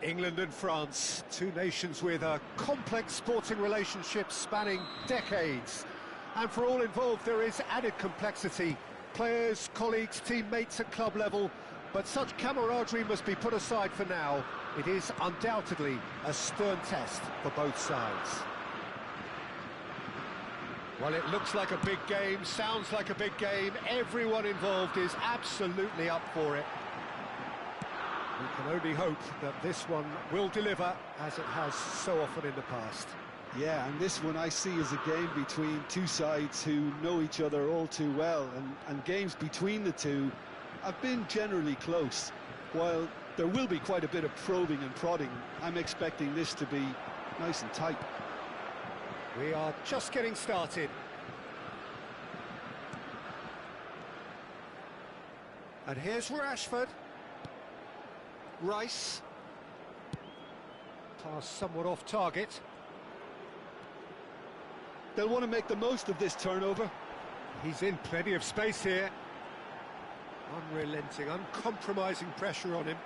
England and France, two nations with a complex sporting relationship spanning decades. And for all involved, there is added complexity. Players, colleagues, teammates at club level. But such camaraderie must be put aside for now. It is undoubtedly a stern test for both sides. Well, it looks like a big game, sounds like a big game. Everyone involved is absolutely up for it. We can only hope that this one will deliver, as it has so often in the past. Yeah, and this one I see as a game between two sides who know each other all too well, and games between the two have been generally close. While there will be quite a bit of probing and prodding, I'm expecting this to be nice and tight. We are just getting started. And here's Rashford. Rice. Pass somewhat off target. They'll want to make the most of this turnover. He's in plenty of space here. Unrelenting, uncompromising pressure on him.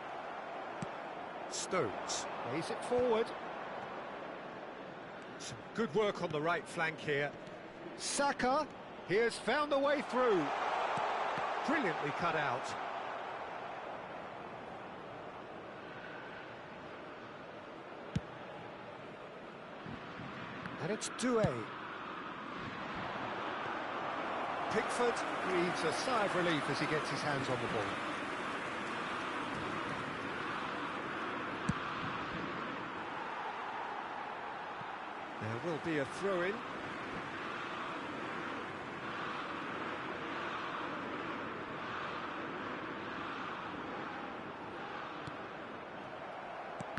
Stones lays it forward. Some good work on the right flank here. Saka, he has found the way through. Brilliantly cut out. And it's Doué. Pickford breathes a sigh of relief as he gets his hands on the ball. There will be a throw-in.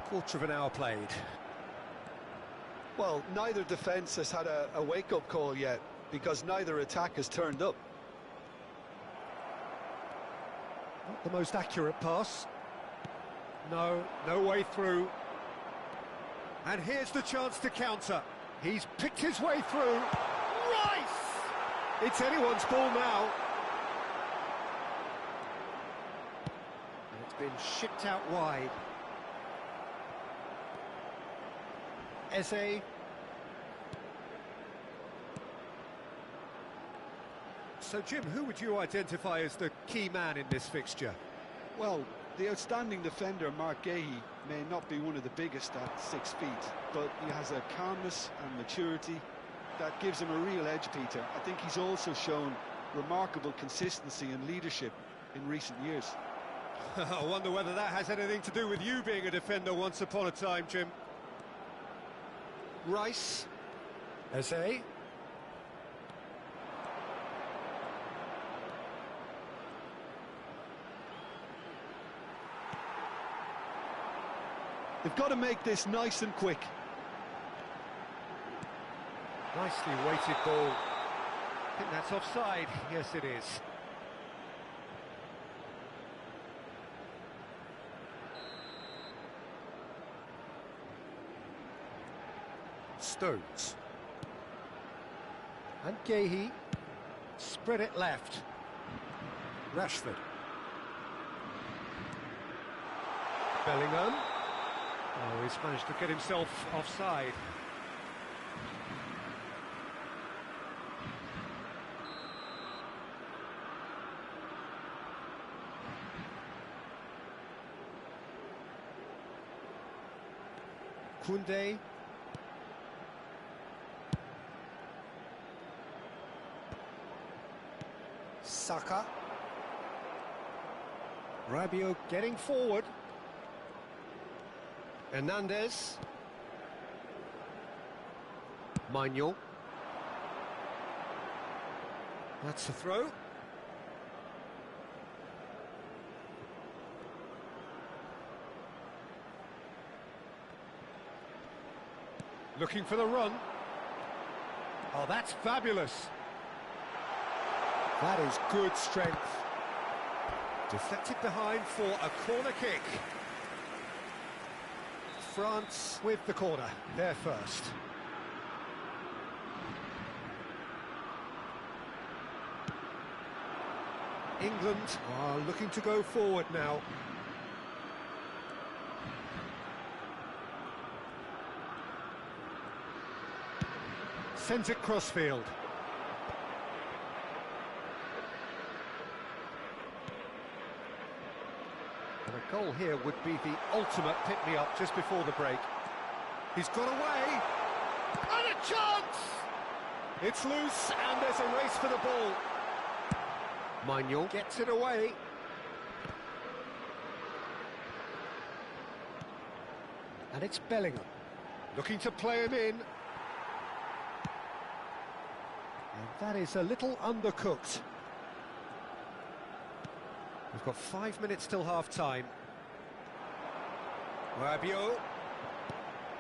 Quarter of an hour played. Well, neither defence has had a wake-up call yet, because neither attack has turned up. Not the most accurate pass. No way through. And here's the chance to counter. He's picked his way through. Rice! It's anyone's ball now. And it's been shipped out wide. Eze. So, Jim, who would you identify as the key man in this fixture? Well, the outstanding defender, Mark Gahey, may not be one of the biggest at 6 feet, but he has a calmness and maturity that gives him a real edge, Peter. I think he's also shown remarkable consistency and leadership in recent years. I wonder whether that has anything to do with you being a defender once upon a time, Jim. Rice. Eze. They've got to make this nice and quick. Nicely weighted ball. I think that's offside. Yes, it is. Stones. And Gahey. Spread it left. Rashford. Bellingham. Oh, he's managed to get himself offside. Koundé. Saka. Rabiot getting forward. Hernandez. Manuel. That's the throw. Looking for the run. Oh, that's fabulous. That is good strength. Deflected behind for a corner kick. France with the corner, they're first. England are looking to go forward now. Sends it crossfield. And a goal here would be the ultimate pick-me-up just before the break. He's got away! And a chance! It's loose, and there's a race for the ball. Manuel gets it away. And it's Bellingham. Looking to play him in. And that is a little undercooked. We've got 5 minutes till half-time. Rabiot.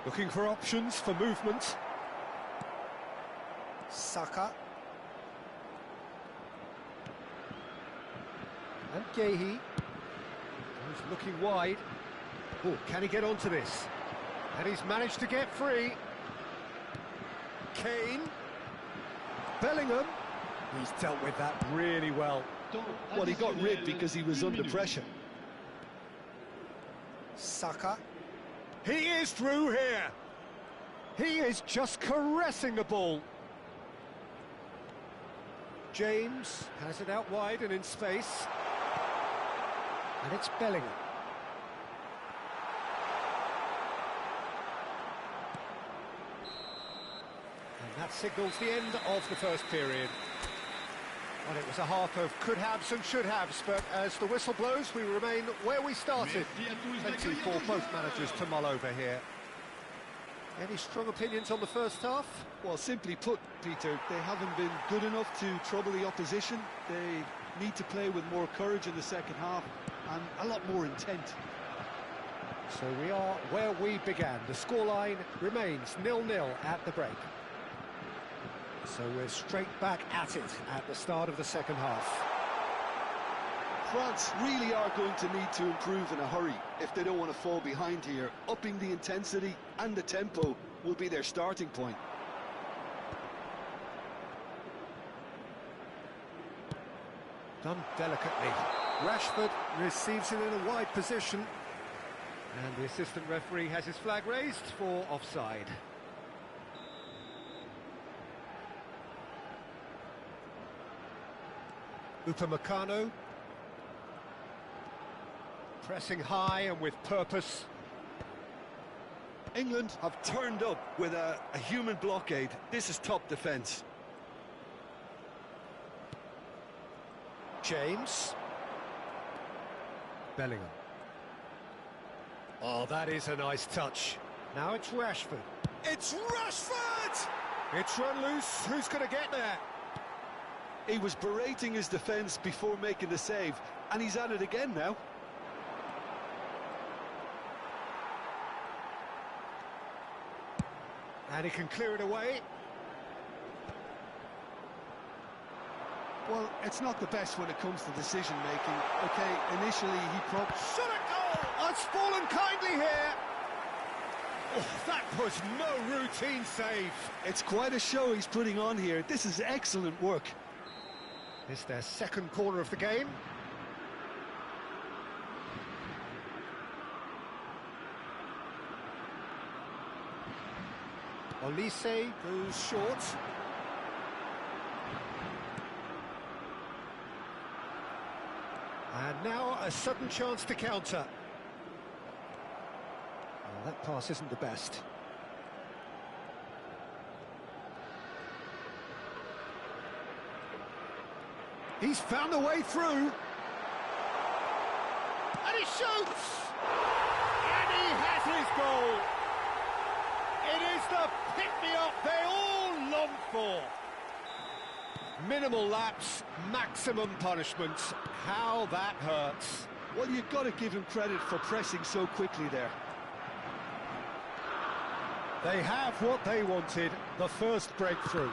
Looking for options for movement. Saka. And Gehi. He's looking wide. Oh, can he get onto this? And he's managed to get free. Kane. Bellingham. He's dealt with that really well. Well, he got rid because he was under pressure. Saka. He is through here. He is just caressing the ball. James has it out wide and in space. And it's Bellingham. And that signals the end of the first period. Well, it was a half of could-haves and should-haves, but as the whistle blows, we remain where we started. Plenty for both managers to mull over here. Any strong opinions on the first half? Well, simply put, Peter, they haven't been good enough to trouble the opposition. They need to play with more courage in the second half and a lot more intent. So we are where we began. The scoreline remains 0-0 at the break. So we're straight back at it at the start of the second half. France really are going to need to improve in a hurry if they don't want to fall behind here. Upping the intensity and the tempo will be their starting point. Done delicately. Rashford receives it in a wide position. And the assistant referee has his flag raised for offside. Upamecano. Pressing high and with purpose. England have turned up with a human blockade. This is top defence. James. Bellingham. Oh, that is a nice touch. Now it's Rashford. It's Rashford! It's run loose. Who's going to get there? He was berating his defence before making the save, and he's at it again now. And he can clear it away. Well, it's not the best when it comes to decision-making. OK, initially he probably... Shot a goal! It's fallen kindly here. Oh, that was no routine save. It's quite a show he's putting on here. This is excellent work. It's their second corner of the game. Olise goes short. And now a sudden chance to counter. Oh, that pass isn't the best. He's found a way through. And he shoots! And he has his goal! It is the pick-me-up they all long for. Minimal lapse, maximum punishment. How that hurts. Well, you've got to give him credit for pressing so quickly there. They have what they wanted, the first breakthrough.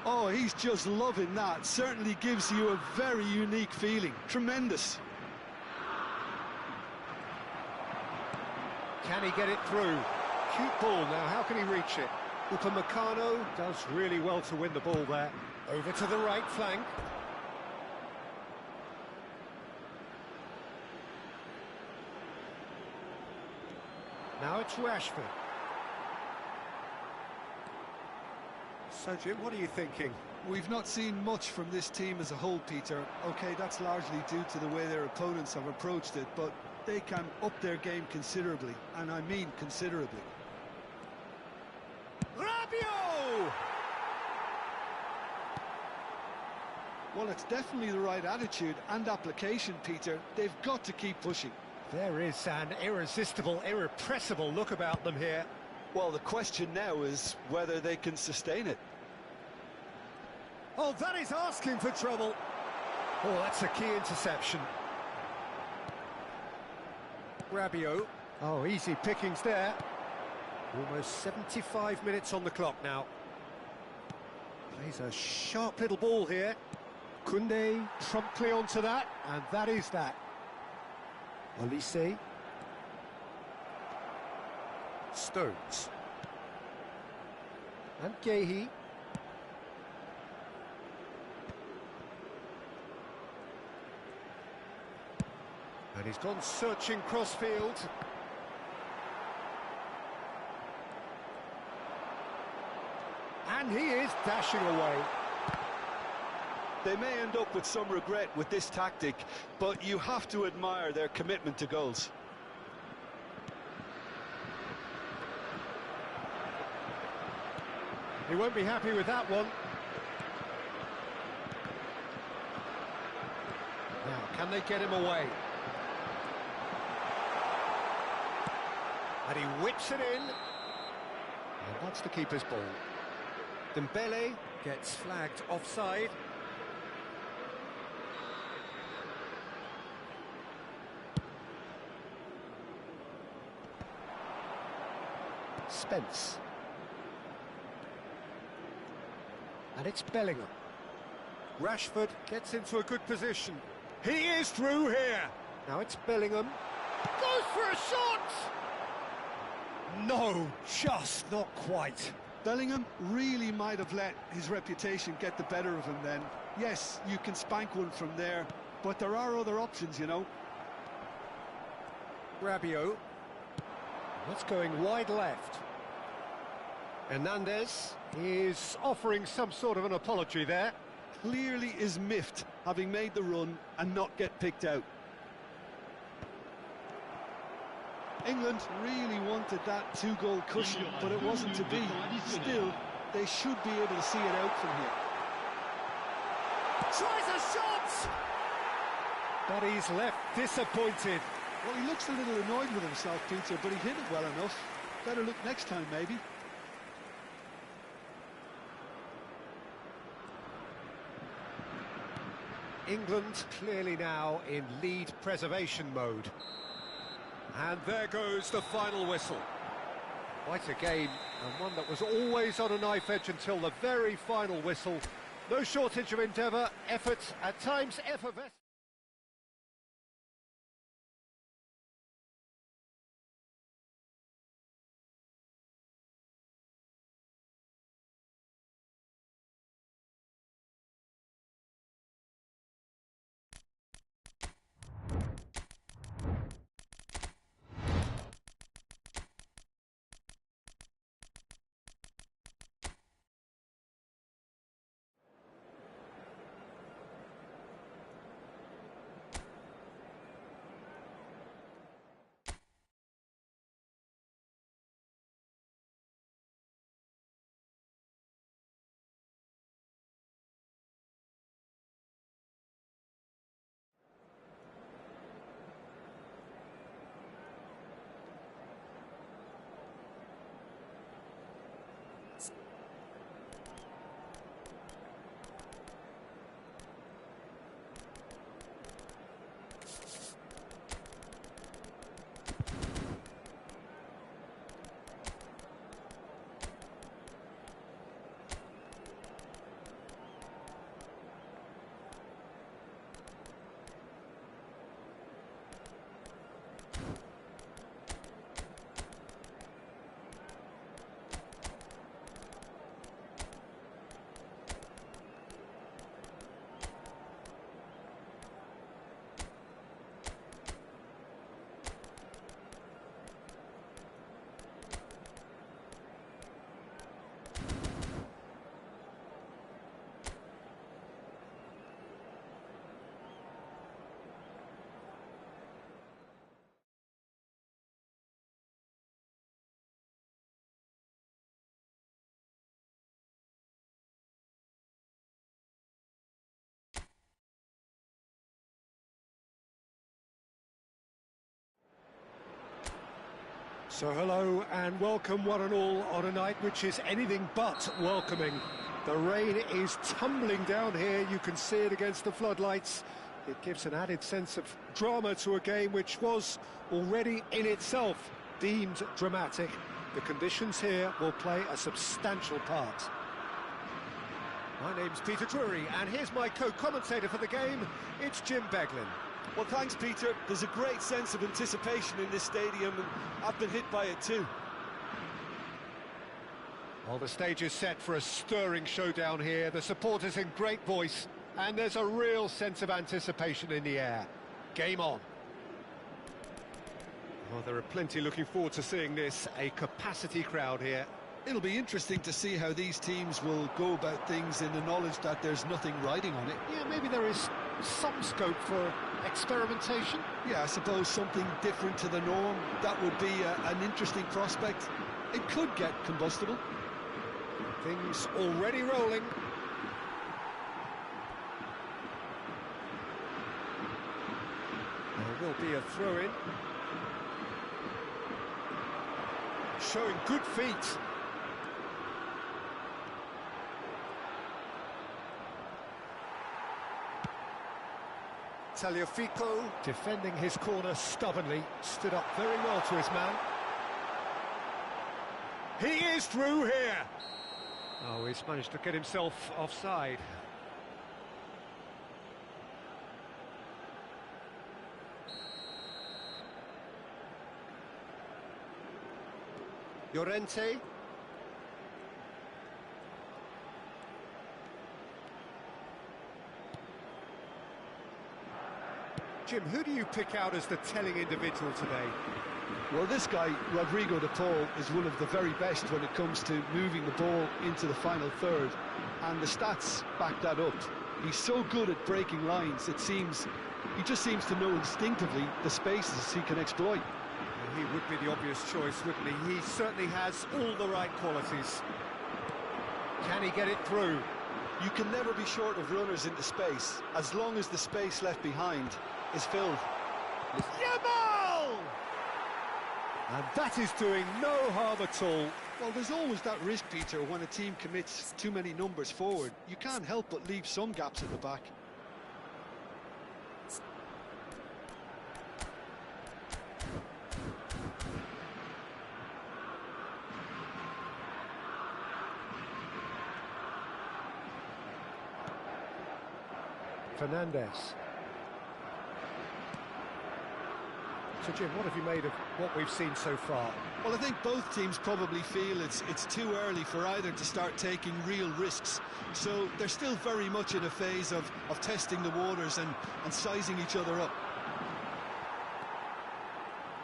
Oh, he's just loving that. Certainly gives you a very unique feeling. Tremendous. Can he get it through? Cute ball now, how can he reach it? Upamecano does really well to win the ball there. Over to the right flank. Now it's Rashford. So, Jim, what are you thinking? We've not seen much from this team as a whole, Peter. OK, that's largely due to the way their opponents have approached it, but they can up their game considerably, and I mean considerably. Rabiot! Well, it's definitely the right attitude and application, Peter. They've got to keep pushing. There is an irresistible, irrepressible look about them here. Well, the question now is whether they can sustain it. Oh, that is asking for trouble. Oh, that's a key interception. Rabiot. Oh, easy pickings there. Almost 75 minutes on the clock now. Plays a sharp little ball here. Koundé promptly onto that, and that is that. Olise. Stones. And Gehi. And he's gone searching crossfield. And he is dashing away. They may end up with some regret with this tactic, but you have to admire their commitment to goals. He won't be happy with that one. Now, can they get him away? And he whips it in. And that's the keeper's ball. Dembele gets flagged offside. Spence. And it's Bellingham. Rashford gets into a good position. He is through here. Now it's Bellingham. Goes for a shot! No, just not quite. Bellingham really might have let his reputation get the better of him then. Yes, you can spank one from there, but there are other options, you know. Rabiot. That's going wide left. Hernandez is offering some sort of an apology there. Clearly is miffed, having made the run and not get picked out. England really wanted that two-goal cushion, but it wasn't to be. Still, they should be able to see it out from here. Tries a shot! But he's left disappointed. Well, he looks a little annoyed with himself, Peter, but he hit it well enough. Better look next time, maybe. England clearly now in lead preservation mode. And there goes the final whistle. Quite a game, and one that was always on a knife edge until the very final whistle. No shortage of endeavour, effort, at times effervescent. So hello and welcome one and all on a night which is anything but welcoming. The rain is tumbling down here, you can see it against the floodlights. It gives an added sense of drama to a game which was already in itself deemed dramatic. The conditions here will play a substantial part. My name's Peter Drury and here's my co-commentator for the game, it's Jim Beglin. Well, thanks, Peter. There's a great sense of anticipation in this stadium, and I've been hit by it too. Well, the stage is set for a stirring showdown here. The supporters in great voice, and there's a real sense of anticipation in the air. Game on. Well, there are plenty looking forward to seeing this. A capacity crowd here. It'll be interesting to see how these teams will go about things in the knowledge that there's nothing riding on it. Yeah, maybe there is some scope for experimentation. Yeah, I suppose something different to the norm. That would be an interesting prospect. It could get combustible. Things already rolling. There will be a throw-in. Showing good feet. Tagliafico defending his corner stubbornly, stood up very well to his man. He is through here. Oh, he's managed to get himself offside. Llorente. Jim, who do you pick out as the telling individual today? Well, this guy, Rodrigo de Paul, is one of the very best when it comes to moving the ball into the final third, and the stats back that up. He's so good at breaking lines, it seems, he just seems to know instinctively the spaces he can exploit. He would be the obvious choice, wouldn't he? He certainly has all the right qualities. Can he get it through? You can never be short of runners into space, as long as the space left behind is filled. Yamal! And that is doing no harm at all. Well, there's always that risk, Peter, when a team commits too many numbers forward. You can't help but leave some gaps at the back. Fernandez. So Jim, what have you made of what we've seen so far? Well, I think both teams probably feel it's too early for either to start taking real risks. So they're still very much in a phase of testing the waters and sizing each other up.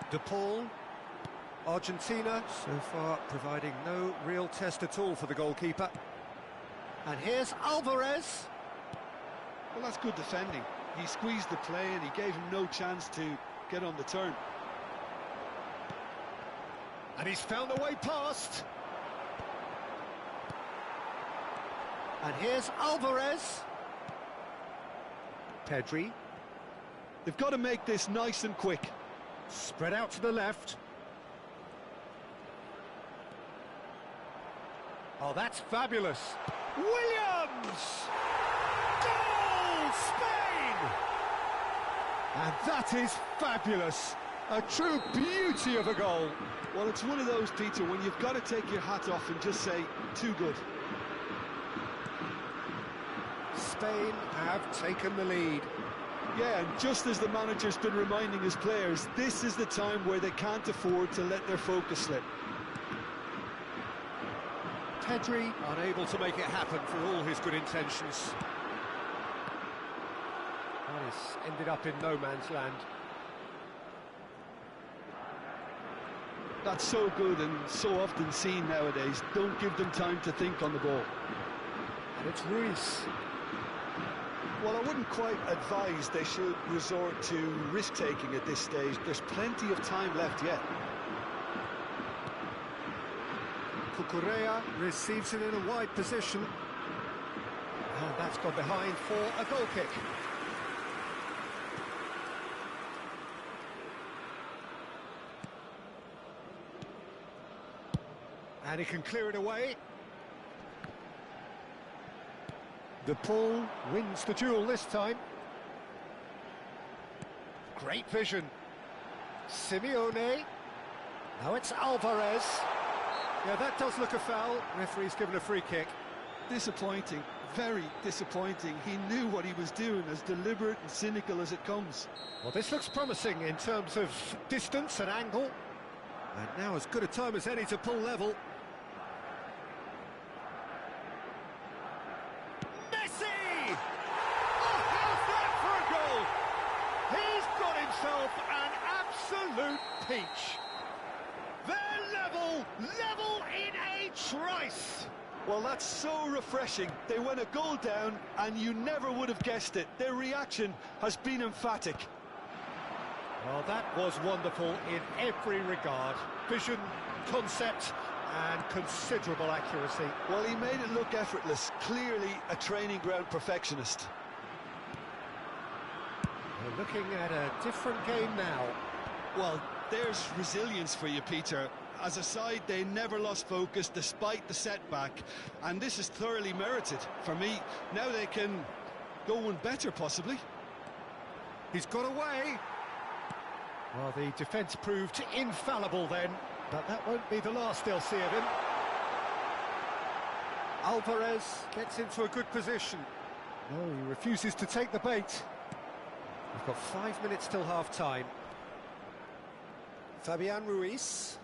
De Paul, Argentina, so far providing no real test at all for the goalkeeper. And here's Alvarez. Well, that's good defending. He squeezed the play and he gave him no chance to get on the turn. And he's found a way past. And here's Alvarez. Pedri. They've got to make this nice and quick. Spread out to the left. Oh, that's fabulous. Williams! Goal, Spain! And that is fabulous. A true beauty of a goal. Well, it's one of those, Peter, when you've got to take your hat off and just say, too good. Spain have taken the lead. Yeah, and just as the manager's been reminding his players, this is the time where they can't afford to let their focus slip. Pedri unable to make it happen for all his good intentions. Well, he's ended up in no man's land. That's so good and so often seen nowadays. Don't give them time to think on the ball. And it's Ruiz. Well, I wouldn't quite advise they should resort to risk-taking at this stage. There's plenty of time left yet. Cucurella receives it in a wide position. And that's gone behind for a goal kick. And he can clear it away. The Paul wins the duel this time. Great vision. Simeone. Now it's Alvarez. Yeah, that does look a foul. Referee's given a free kick. Disappointing, very disappointing. He knew what he was doing, as deliberate and cynical as it comes. Well, this looks promising in terms of distance and angle. And now as good a time as any to pull level. Messi! Oh, how's that for a goal? He's got himself an absolute peach. They're level in a trice. Well, that's so refreshing. They went a goal down, and you never would have guessed it. Their reaction has been emphatic. Well, that was wonderful in every regard. Vision, concept, and considerable accuracy. Well, he made it look effortless. Clearly a training ground perfectionist. We're looking at a different game now. Well, there's resilience for you, Peter. As a side, they never lost focus despite the setback, and this is thoroughly merited. For me, now they can go one better, possibly. He's got away. Well, the defence proved infallible then, but that won't be the last they'll see of him. Alvarez gets into a good position. No, he refuses to take the bait. We've got 5 minutes till half-time. Fabian Ruiz.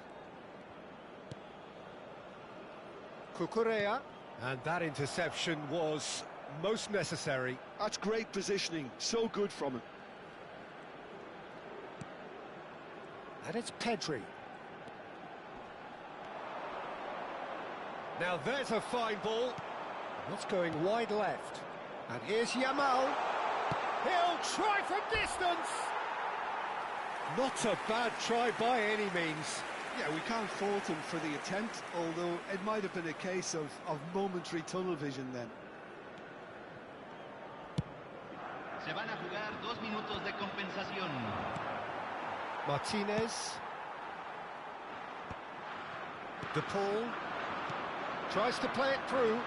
Cucurella, and that interception was most necessary. That's great positioning, so good from him. And it's Pedri. Now there's a fine ball. That's going wide left. And here's Yamal. He'll try from distance. Not a bad try by any means. Yeah, we can't fault him for the attempt, although it might have been a case of momentary tunnel vision then. Se van a jugar 2 minutos de compensación. Martinez. De Paul tries to play it through.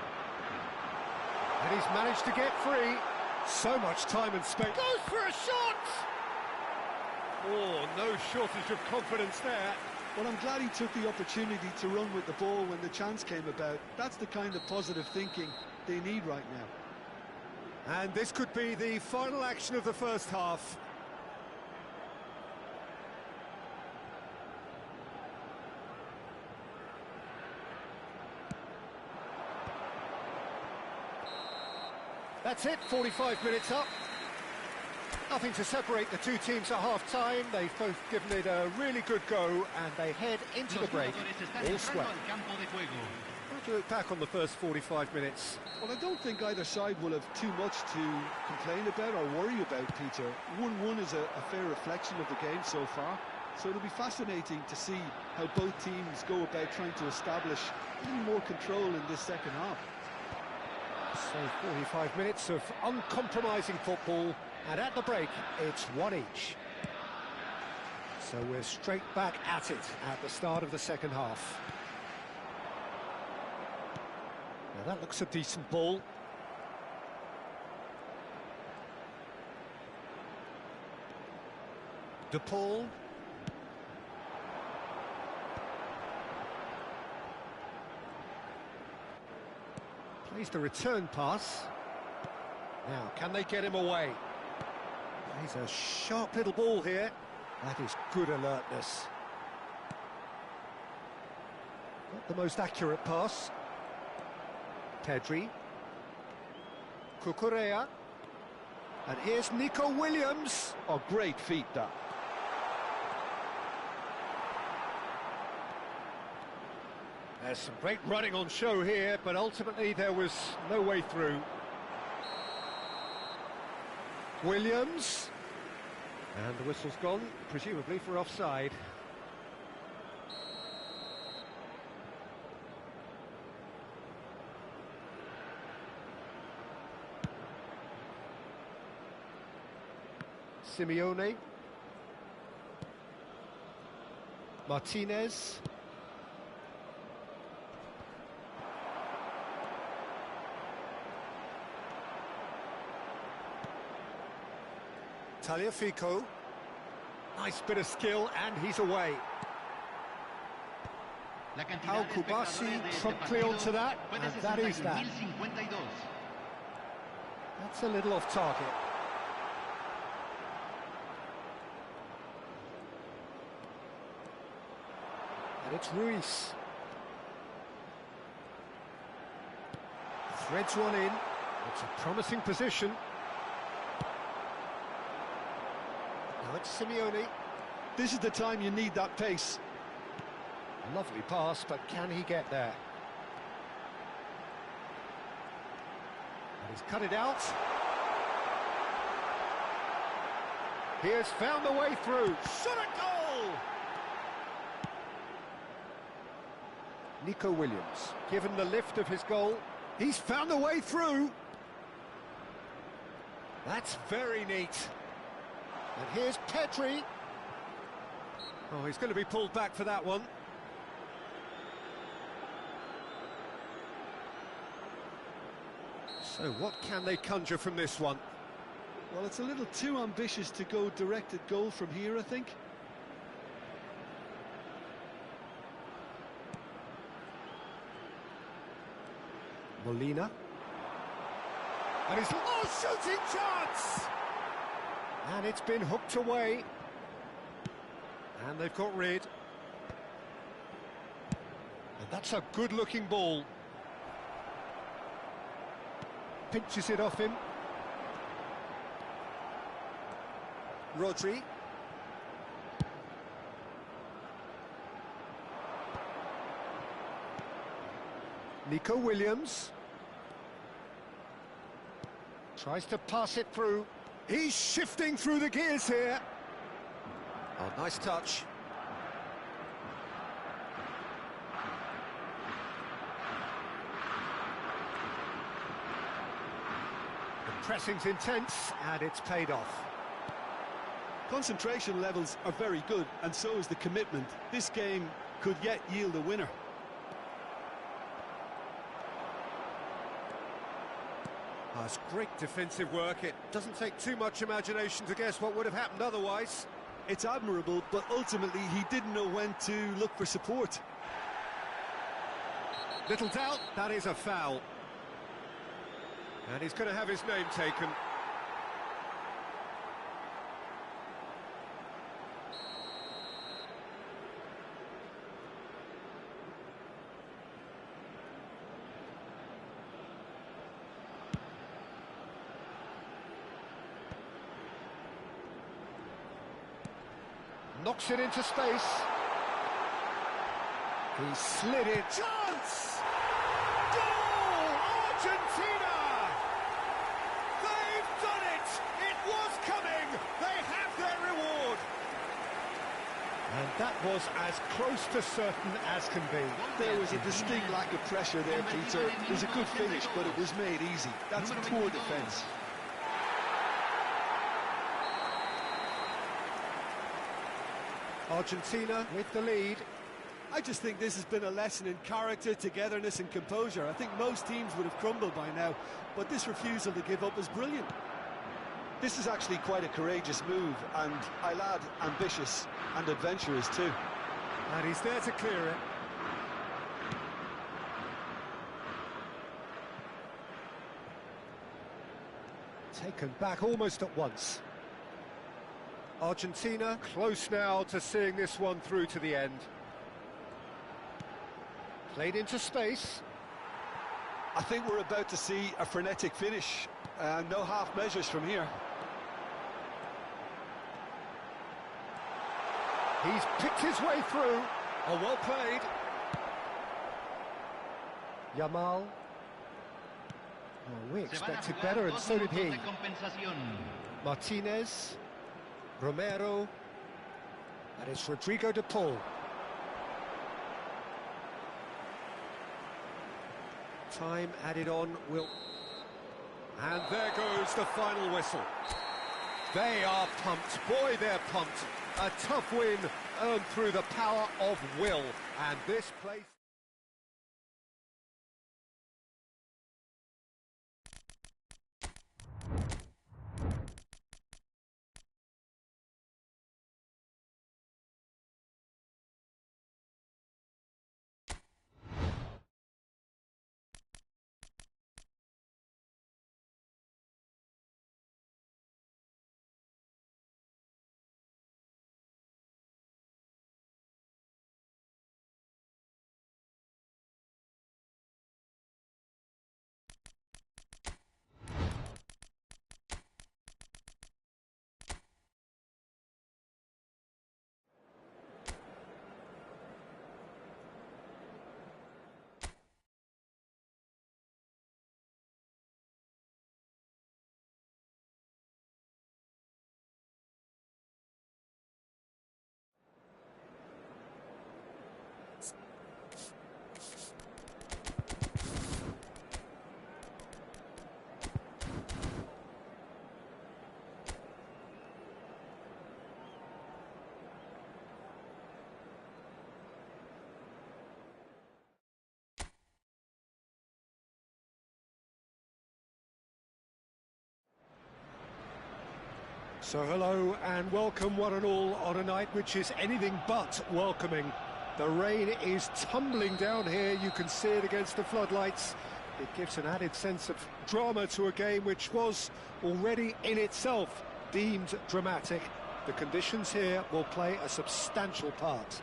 And he's managed to get free. So much time and space. Goes for a shot! Oh, no shortage of confidence there. Well, I'm glad he took the opportunity to run with the ball when the chance came about. That's the kind of positive thinking they need right now. And this could be the final action of the first half. That's it, 45 minutes up. Nothing to separate the two teams at half-time. They've both given it a really good go, and they head into the break all sweat. How do you look back on the first 45 minutes? Well, I don't think either side will have too much to complain about or worry about, Peter. 1-1 is a fair reflection of the game so far, so it'll be fascinating to see how both teams go about trying to establish a little more control in this second half. So 45 minutes of uncompromising football, and at the break, it's 1 each. So we're straight back at it at the start of the second half. Now that looks a decent ball. De Paul. Plays the return pass. Now, can they get him away? He's a sharp little ball here. That is good alertness. Not the most accurate pass. Pedri. Cucurella. And here's Nico Williams. Oh, great feat, that. There's some great running on show here, but ultimately there was no way through. Williams. And the whistle's gone, presumably for offside. Simeone. Tagliafico. Nice bit of skill, and he's away. Al Kubasi promptly onto that, and that is that. That's a little off target. And it's Ruiz. Threads one in. It's a promising position. Now it's Simeone. This is the time you need that pace. Lovely pass, but can he get there? And he's cut it out. He has found the way through. Shot a goal! Nico Williams, given the lift of his goal. He's found the way through. That's very neat. And here's Pedri. Oh, he's going to be pulled back for that one. So what can they conjure from this one? Well, it's a little too ambitious to go directed goal from here, I think. Molina. And his shooting chance! And it's been hooked away. And they've got rid. And that's a good-looking ball. Pinches it off him. Rodri. Nico Williams. Tries to pass it through. He's shifting through the gears here. Oh, nice touch. The pressing's intense, and it's paid off. Concentration levels are very good, and so is the commitment. This game could yet yield a winner. Oh, it's great defensive work. It doesn't take too much imagination to guess what would have happened otherwise. It's admirable, but ultimately he didn't know when to look for support. Little doubt, that is a foul. And he's going to have his name taken. Knocks it into space. He slid it. Chance! Goal! Argentina! They've done it! It was coming! They have their reward! And that was as close to certain as can be. There was a distinct lack of pressure there, Peter. It was a good finish, but it was made easy. That's poor defence. Argentina with the lead. I just think this has been a lesson in character, togetherness and composure. I think most teams would have crumbled by now, but this refusal to give up is brilliant. This is actually quite a courageous move, and I'll add ambitious and adventurous too. And he's there to clear it. Taken back almost at once. Argentina close now to seeing this one through to the end. Played into space. I think we're about to see a frenetic finish. No half measures from here. He's picked his way through. Oh, well played. Yamal. Oh, we expected better, and so did he. Martinez. Romero, and it's Rodrigo de Paul. Time added on will... And there goes the final whistle. They are pumped. Boy, they're pumped. A tough win earned through the power of will. And this place... So hello and welcome one and all on a night which is anything but welcoming. The rain is tumbling down here, you can see it against the floodlights. It gives an added sense of drama to a game which was already in itself deemed dramatic. The conditions here will play a substantial part.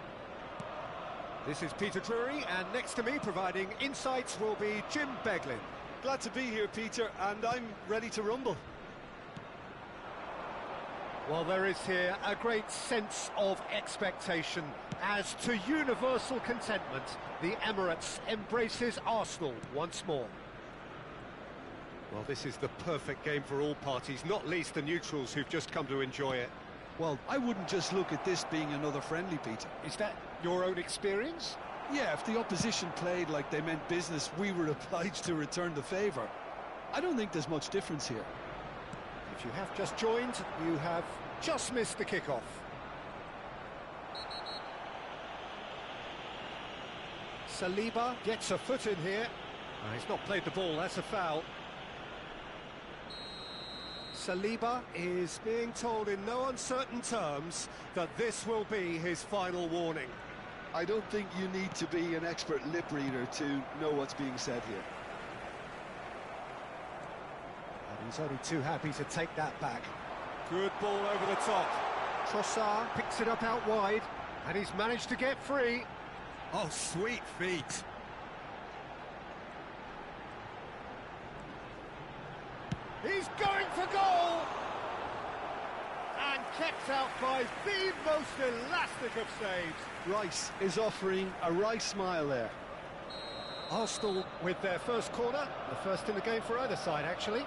This is Peter Drury, and next to me providing insights will be Jim Beglin. Glad to be here, Peter, and I'm ready to rumble. Well, there is here a great sense of expectation. As to universal contentment, the Emirates embraces Arsenal once more. Well, this is the perfect game for all parties, not least the neutrals who've just come to enjoy it. Well, I wouldn't just look at this being another friendly, Peter. Is that your own experience? Yeah, if the opposition played like they meant business, we were obliged to return the favour. I don't think there's much difference here. If you have just joined, you have just missed the kickoff. Saliba gets a foot in here. He's not played the ball, that's a foul. Saliba is being told in no uncertain terms that this will be his final warning. I don't think you need to be an expert lip reader to know what's being said here. And he's only too happy to take that back. Good ball over the top. Trossard picks it up out wide, and he's managed to get free. Oh, sweet feet. He's going for goal! And kept out by the most elastic of saves. Rice is offering a Rice smile there. Arsenal with their first corner, the first in the game for either side, actually.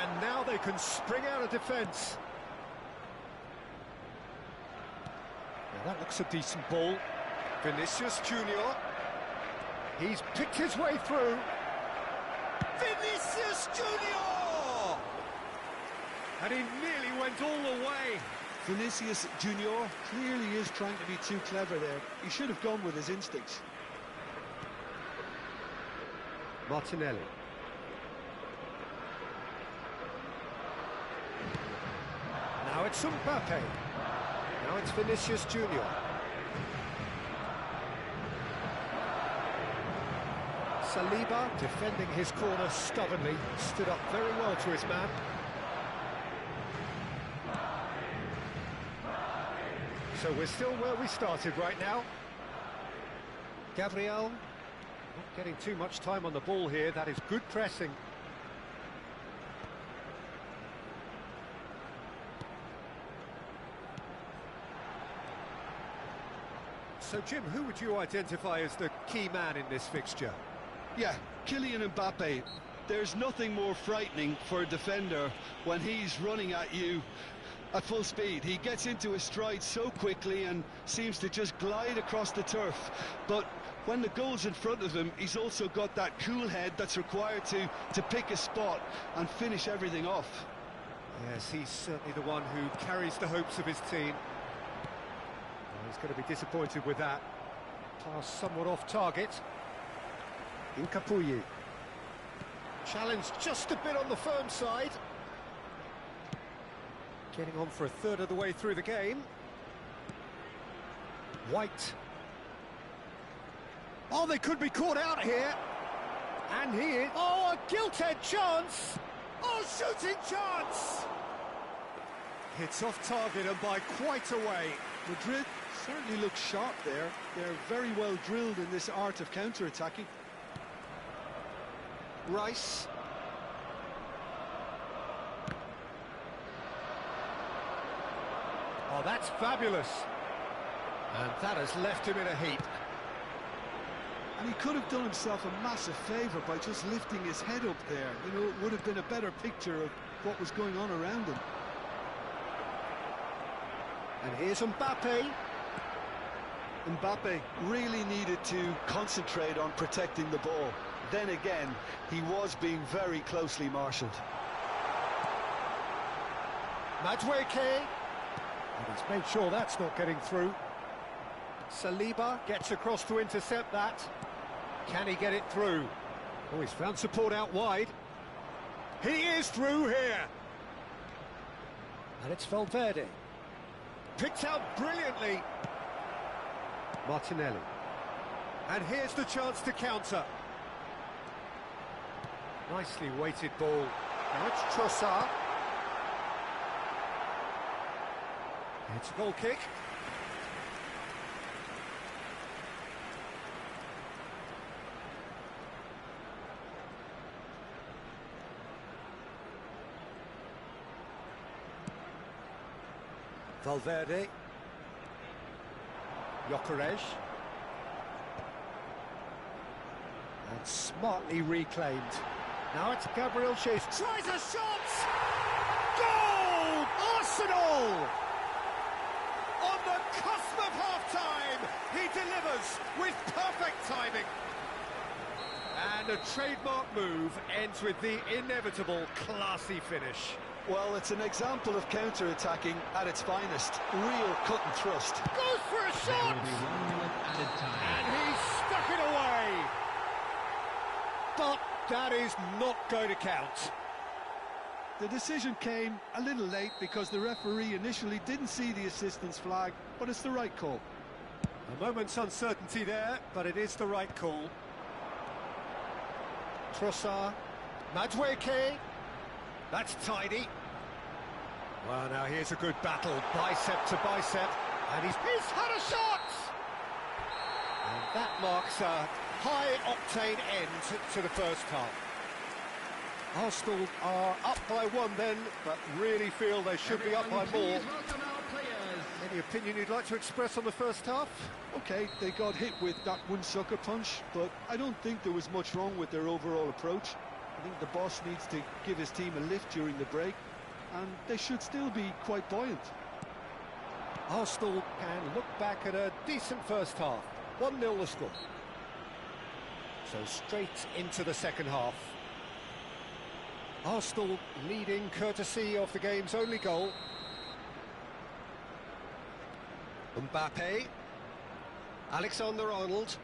And now they can spring out of defence. Now that looks a decent ball. Vinicius Junior. He's picked his way through. Vinicius Junior! And he nearly went all the way. Vinicius Junior clearly is trying to be too clever there. He should have gone with his instincts. Martinelli. Now it's Mbappe. Now it's Vinicius Junior. Saliba, defending his corner stubbornly, stood up very well to his man. So we're still where we started right now. Gabriel, not getting too much time on the ball here, that is good pressing. So Jim, who would you identify as the key man in this fixture? Yeah, Kylian Mbappe. There's nothing more frightening for a defender when he's running at you at full speed. He gets into his stride so quickly and seems to just glide across the turf. But when the goal's in front of him, he's also got that cool head that's required to pick a spot and finish everything off. Yes, he's certainly the one who carries the hopes of his team. Well, he's going to be disappointed with that. Pass somewhat off target. Incapuyi. Challenged just a bit on the firm side. Getting on for a third of the way through the game. White. Oh, they could be caught out here. And here. Oh, a gilt-edged chance. Oh, shooting chance. Hits off target and by quite a way. Madrid certainly looks sharp there. They're very well drilled in this art of counter-attacking. Rice. Oh, that's fabulous. And that has left him in a heap. And he could have done himself a massive favour by just lifting his head up there. You know, it would have been a better picture of what was going on around him. And here's Mbappe. Mbappe really needed to concentrate on protecting the ball. Then again, he was being very closely marshalled. Madueke. And he's made sure that's not getting through. Saliba gets across to intercept that. Can he get it through? Oh, he's found support out wide. He is through here. And it's Valverde. Picked out brilliantly. Martinelli. And here's the chance to counter. Nicely weighted ball. Now it's Trossard. It's a goal kick. Valverde. Gyökeres. And smartly reclaimed. Now it's Gabriel Jesus. Tries a shot! Goal! Arsenal! On the cusp of half-time, he delivers with perfect timing. And a trademark move ends with the inevitable classy finish. Well, it's an example of counter-attacking at its finest. Real cut and thrust. Goes for a shot! And he stuck it away! But that is not going to count. The decision came a little late because the referee initially didn't see the assistance flag, but it's the right call. A moment's uncertainty there, but it is the right call. Trossard. Madueke. That's tidy. Well, now here's a good battle, bicep to bicep, and he's had a shot! And that marks a high-octane end to the first half. Arsenal are up by one then, but really feel they should be up by more. Any opinion you'd like to express on the first half? Okay, they got hit with that one sucker punch, but I don't think there was much wrong with their overall approach. I think the boss needs to give his team a lift during the break, and they should still be quite buoyant. Arsenal can look back at a decent first half. 1-0 the score. So straight into the second half. Arsenal leading courtesy of the game's only goal. Mbappe. Alexander-Arnold.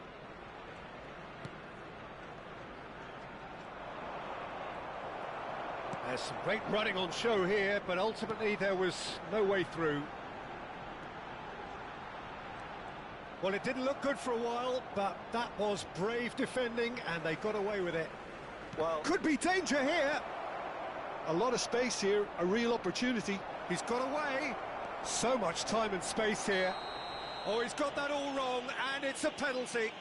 There's some great running on show here, but ultimately there was no way through. Well, it didn't look good for a while, but that was brave defending, and they got away with it. Well, Could be danger here. a lot of space here, a real opportunity. He's got away. So much time and space here. Oh, he's got that all wrong, and it's a penalty.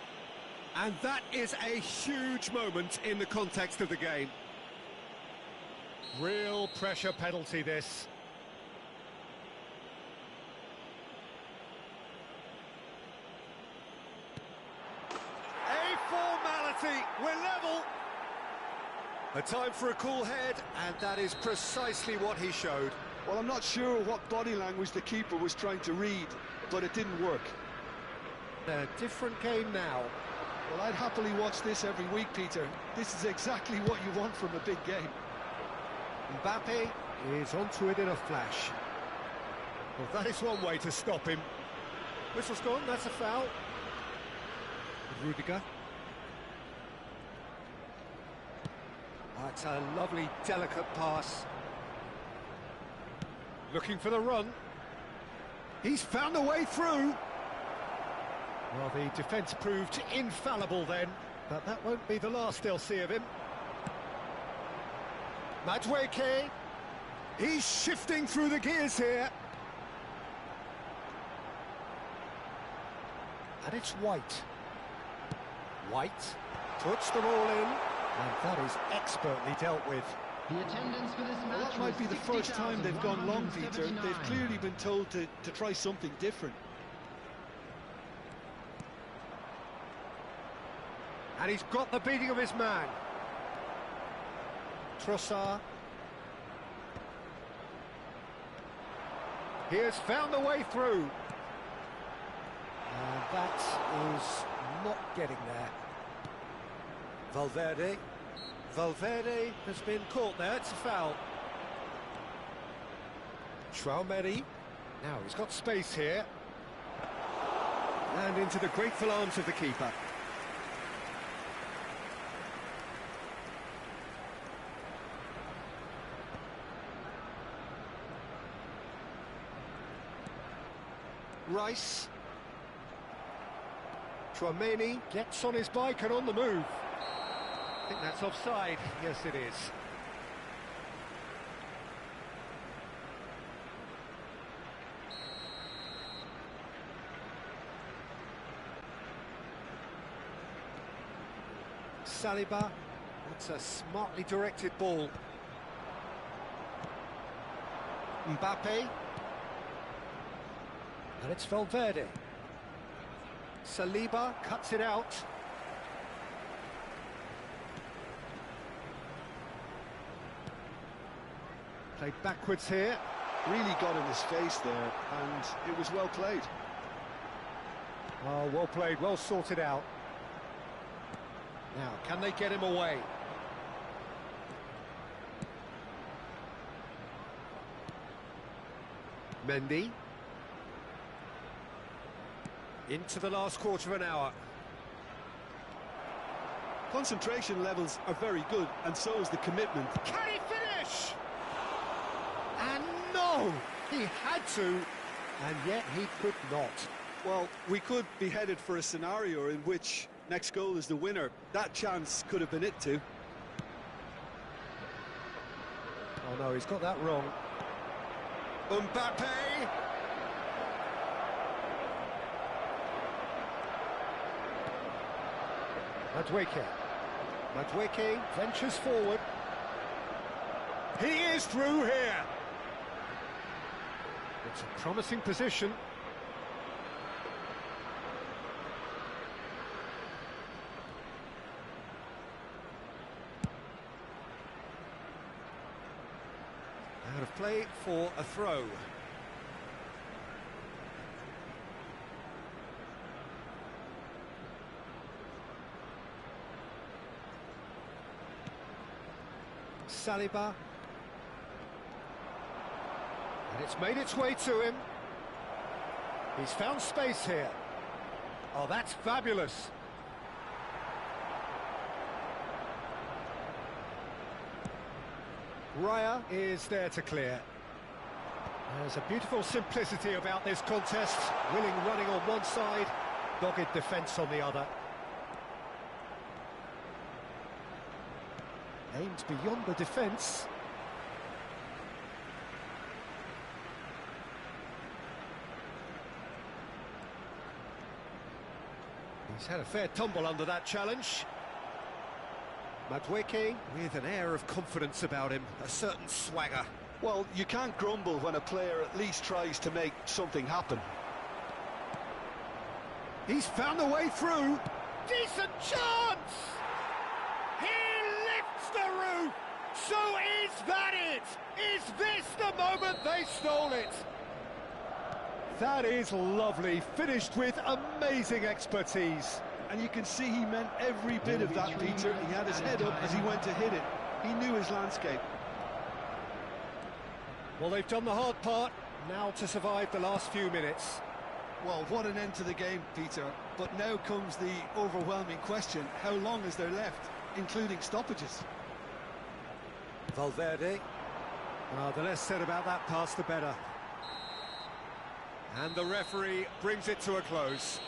And that is a huge moment in the context of the game. Real pressure penalty, this. A formality. We're level. A time for a cool head, and that is precisely what he showed. Well, I'm not sure what body language the keeper was trying to read, but it didn't work. A different game now. Well, I'd happily watch this every week, Peter. This is exactly what you want from a big game. Mbappe is onto it in a flash. Well, that is one way to stop him. Whistle's gone, that's a foul. Rudiger. That's a lovely, delicate pass. Looking for the run. He's found a way through. Well, the defence proved infallible then, but that won't be the last they'll see of him. Madueke. He's shifting through the gears here. And it's White. White puts them all in, and that is expertly dealt with. The attendance for this Well, match that might be the first time they've gone long, Peter. They've clearly been told to try something different. And he's got the beating of his man. Trossard. He has found the way through. And that is not getting there. Valverde. Valverde has been caught there, it's a foul. Traumeri. Now he's got space here. And into the grateful arms of the keeper. Rice. Chouameni gets on his bike and on the move. I think that's offside. Yes, it is. Saliba. That's a smartly directed ball. Mbappe. And it's Valverde. Saliba cuts it out. Played backwards here. Really got in his face there, and it was well played. Oh, well played, well sorted out. Now, can they get him away? Mendy. Into the last quarter of an hour. Concentration levels are very good, and so is the commitment. Can he finish? And no! He had to, and yet he could not. Well, we could be headed for a scenario in which next goal is the winner. That chance could have been it too. Oh no, he's got that wrong. Mbappe! Madueke ventures forward. He is through here. It's a promising position. Out of play for a throw. Saliba. And it's made its way to him. He's found space here. Oh, that's fabulous. Raya is there to clear. There's a beautiful simplicity about this contest. Willing running on one side, dogged defence on the other. Aimed beyond the defence. He's had a fair tumble under that challenge. Madueke with an air of confidence about him, a certain swagger. Well, you can't grumble when a player at least tries to make something happen. He's found a way through. Decent chance! He lifts the roof! So is that it? Is this the moment they stole it? That is lovely, finished with amazing expertise. And you can see he meant every bit of that, Peter. He had his head up as he went to hit it. He knew his landscape. Well, they've done the hard part, now to survive the last few minutes. Well, what an end to the game, Peter. But now comes the overwhelming question, how long is there left, including stoppages? Valverde. Well, the less said about that pass, the better. And the referee brings it to a close.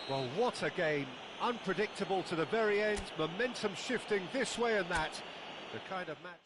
Well, what a game. Unpredictable to the very end, momentum shifting this way and that. The kind of match...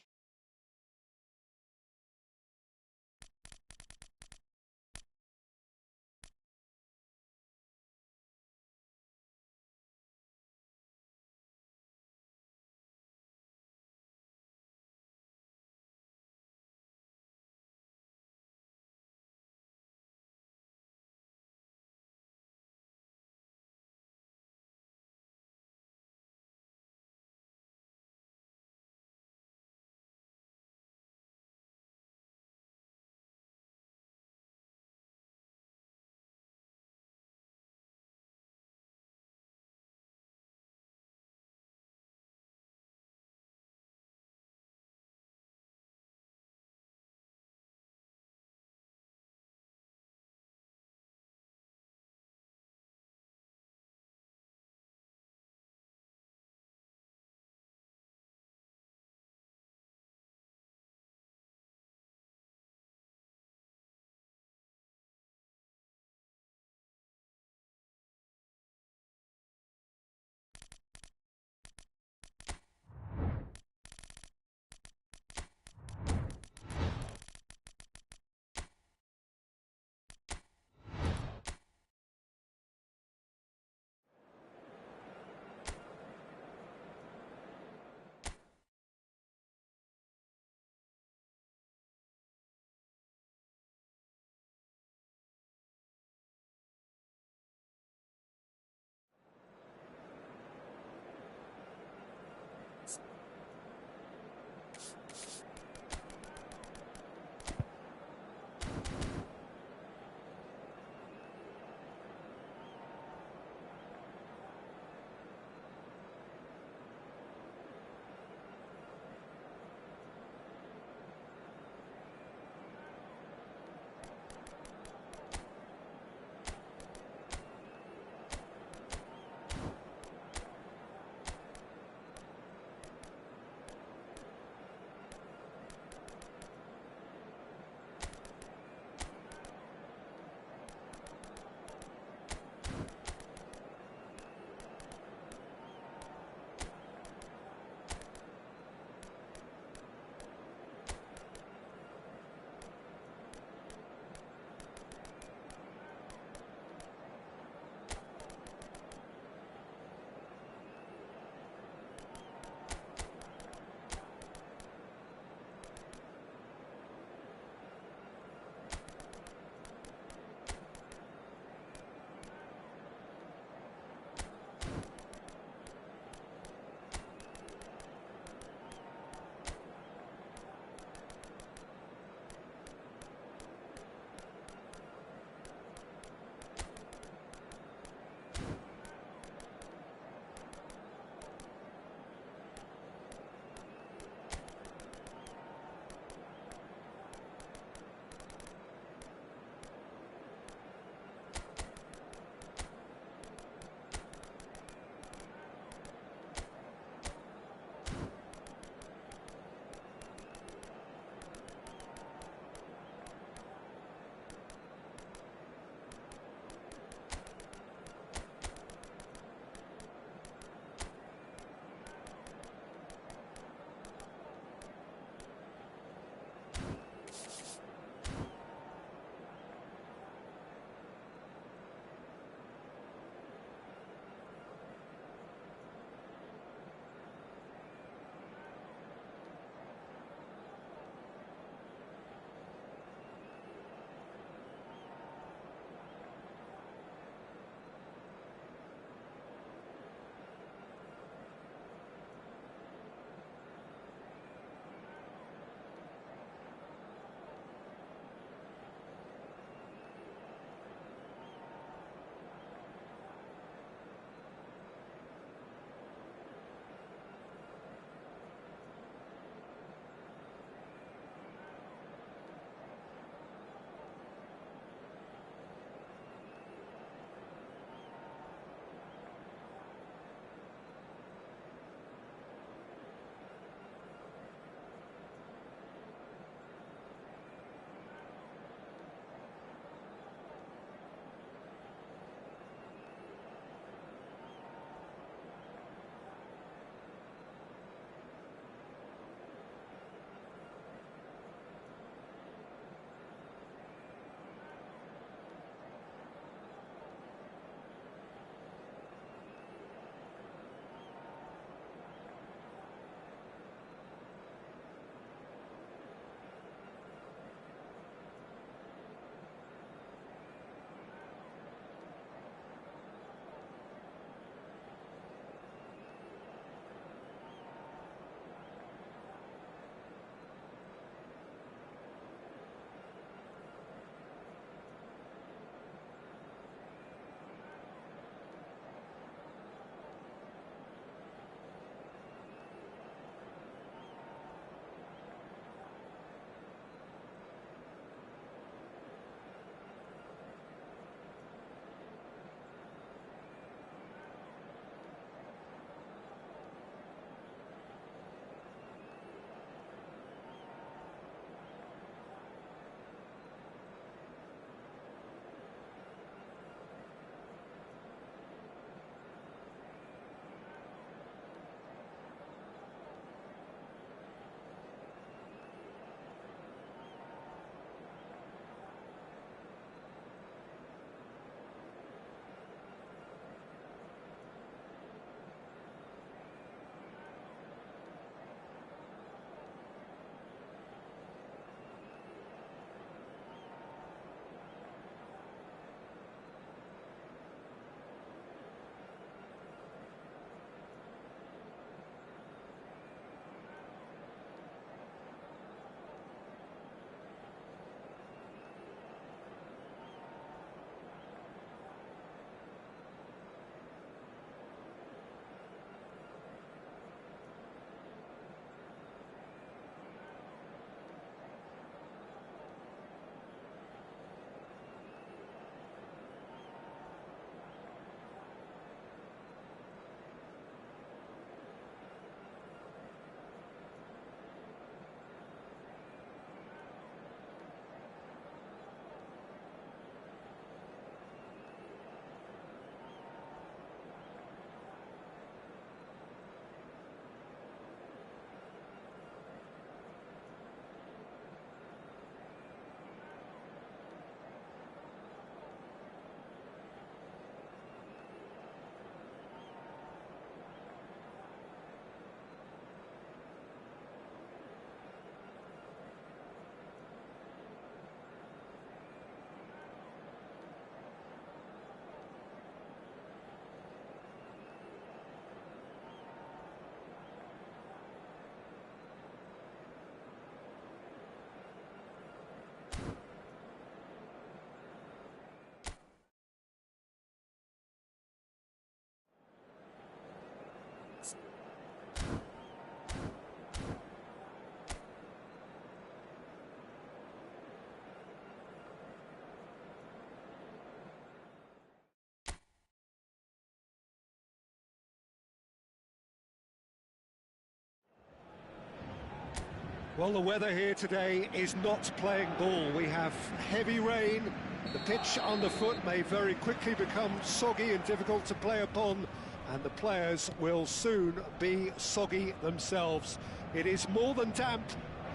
Well, the weather here today is not playing ball. We have heavy rain. The pitch underfoot may very quickly become soggy and difficult to play upon, and the players will soon be soggy themselves. It is more than damp,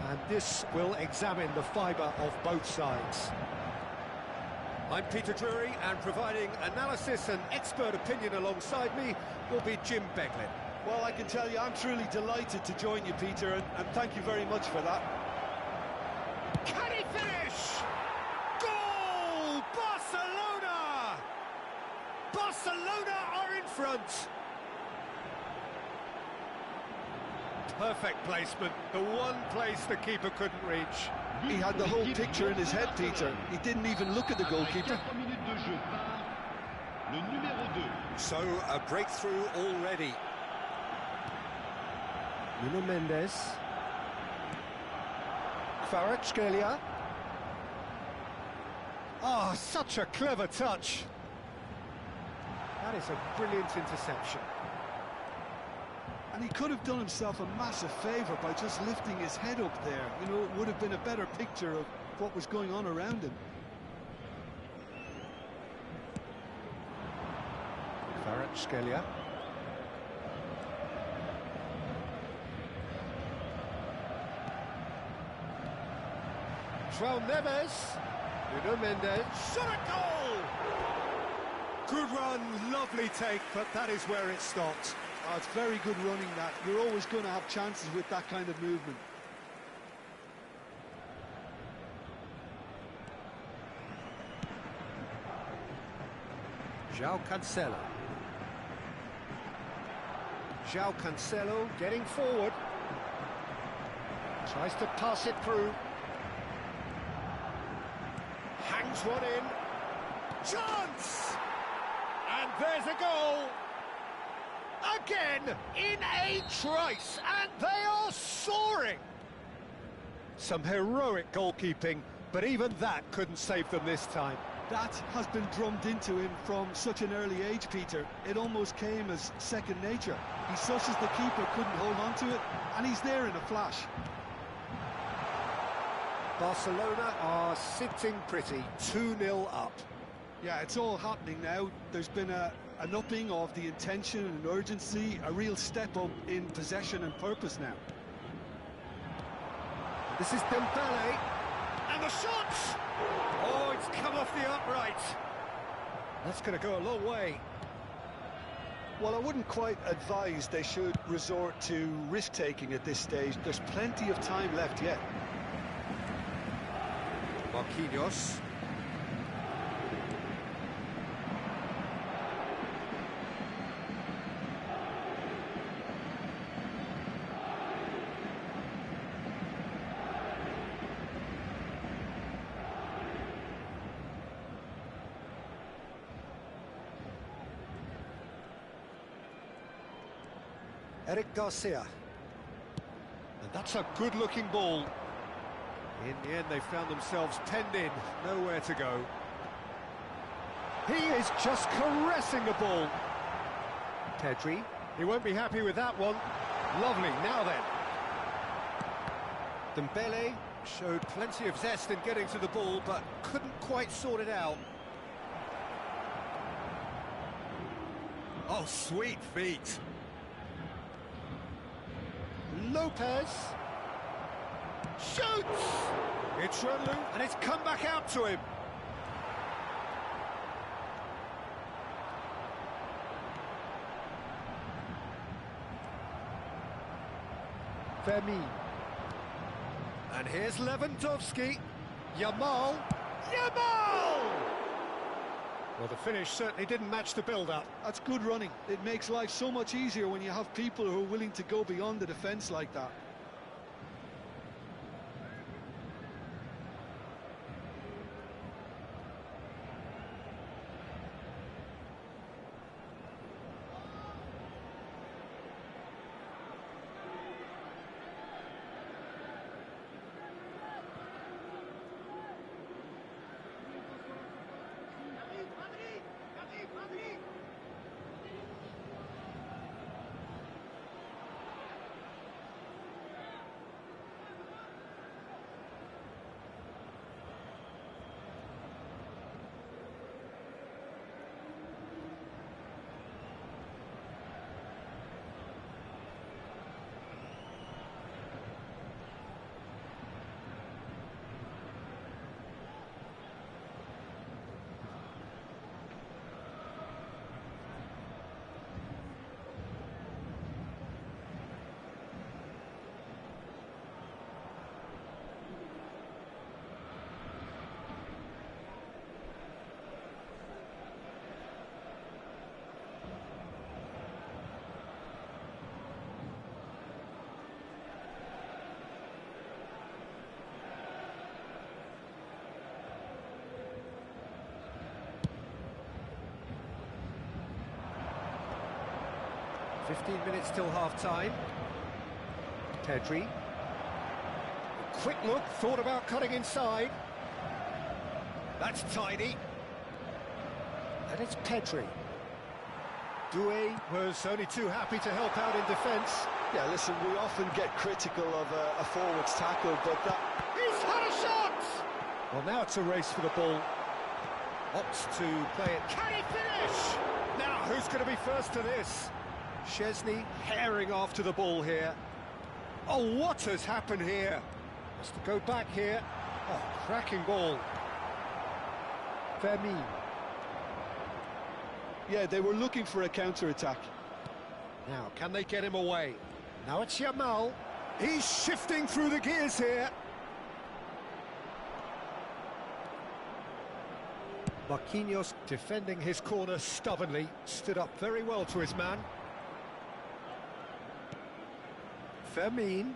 and this will examine the fibre of both sides. I'm Peter Drury, and providing analysis and expert opinion alongside me will be Jim Beglin. Well, I can tell you, I'm truly delighted to join you, Peter, and thank you very much for that. Can he finish? Goal! Barcelona! Barcelona are in front. Perfect placement, the one place the keeper couldn't reach. He had the whole picture in his head, Peter. He didn't even look at the goalkeeper. So, a breakthrough already. Nuno Mendes. Kvaratskhelia. Oh, such a clever touch. That is a brilliant interception. And he could have done himself a massive favour by just lifting his head up there. You know, it would have been a better picture of what was going on around him. Kvaratskhelia. João Neves. Nuno Mendes. Shot a goal! Good run, lovely take, but that is where it stopped. Oh, it's very good running, that. You're always going to have chances with that kind of movement. João Cancelo. João Cancelo getting forward. Tries to pass it through. Hangs one in. Chance! And there's a goal! Again, in a trice, and they are soaring! Some heroic goalkeeping, but even that couldn't save them this time. That has been drummed into him from such an early age, Peter. It almost came as second nature. He sussed the keeper couldn't hold on to it, and he's there in a flash. Barcelona are sitting pretty, 2-0 up. Yeah, it's all happening now. There's been an upping of the intention and urgency, a real step up in possession and purpose now. This is Dembele, and the shot! Oh, it's come off the upright. That's going to go a long way. Well, I wouldn't quite advise they should resort to risk-taking at this stage. There's plenty of time left yet. Marquinhos. Eric Garcia. And that's a good-looking ball. In the end, they found themselves penned in, nowhere to go. He is just caressing the ball. Pedri, he won't be happy with that one. Lovely, now then. Dembele showed plenty of zest in getting to the ball, but couldn't quite sort it out. Oh, sweet feet. Lopez shoots! It's run loose, and it's come back out to him. Vermeer. And here's Lewandowski. Yamal. Yamal! Well, the finish certainly didn't match the build-up. That's good running. It makes life so much easier when you have people who are willing to go beyond the defence like that. 15 minutes till half-time. Pedri. Quick look, thought about cutting inside. That's tidy. And it's Pedri. Doué was only too happy to help out in defence. Yeah, listen, we often get critical of a forward's tackle, but that... He's had a shot! Well, now it's a race for the ball. Opts to play it. Can he finish? Now, who's going to be first to this? Szczesny herring after the ball here. Oh, what has happened here? Has to go back here. Oh, cracking ball. Família. Yeah, they were looking for a counter-attack. Now, can they get him away? Now it's Yamal. He's shifting through the gears here. Marquinhos defending his corner stubbornly. Stood up very well to his man. Família.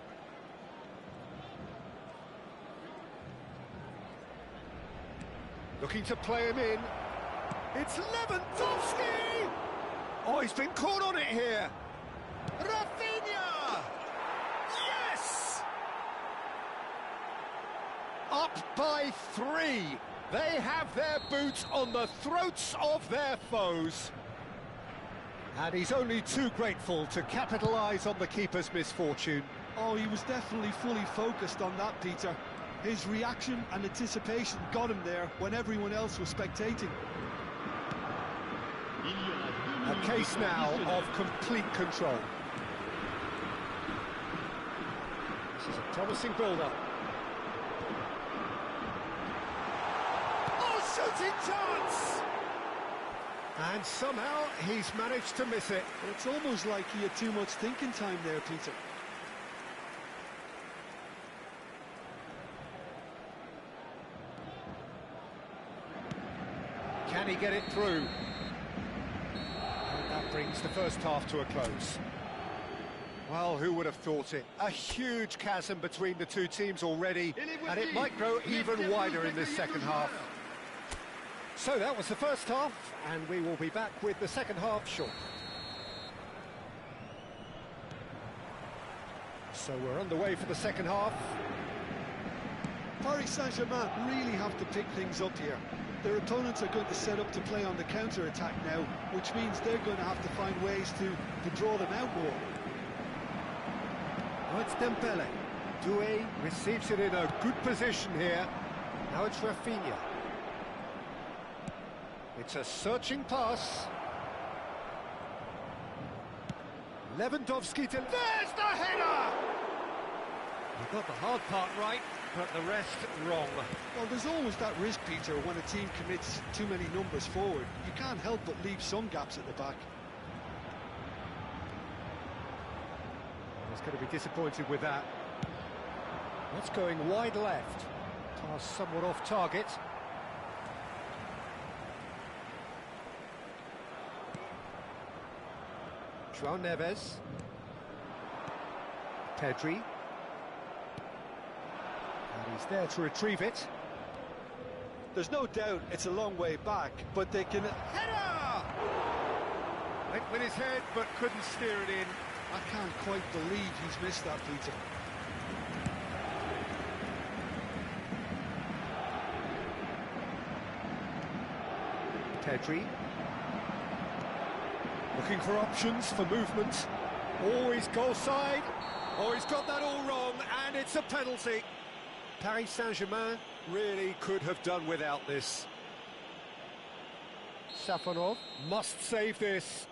Looking to play him in. It's Lewandowski! Oh, he's been caught on it here. Rafinha! Yes! Up by 3. They have their boots on the throats of their foes. And he's only too grateful to capitalise on the keeper's misfortune. Oh, he was definitely fully focused on that, Peter. His reaction and anticipation got him there when everyone else was spectating. A case now of complete control. This is a promising build-up. Oh, shooting chance! And somehow he's managed to miss it. It's almost like he had too much thinking time there, Peter. Can he get it through? And that brings the first half to a close. Well, who would have thought it? A huge chasm between the two teams already, and it might grow even wider in this second half. So that was the first half, and we will be back with the second half shortly. So we're underway for the second half. Paris Saint-Germain really have to pick things up here. Their opponents are going to set up to play on the counter-attack now, which means they're going to have to find ways to draw them out more. Now it's Dembele. Doué receives it in a good position here. Now it's Rafinha. It's a searching pass. Lewandowski to... There's the header! He got the hard part right, but the rest wrong. Well, there's always that risk, Peter, when a team commits too many numbers forward. You can't help but leave some gaps at the back. He's going to be disappointed with that. That's going wide left. Pass somewhat off target. João Neves. Pedri. And he's there to retrieve it. There's no doubt it's a long way back, but they can... Header! Went with his head, but couldn't steer it in. I can't quite believe he's missed that, Peter. Pedri. Looking for options for movement. Oh, he's goal side. Oh, he's got that all wrong, and it's a penalty. Paris Saint-Germain really could have done without this. Safonov must save this.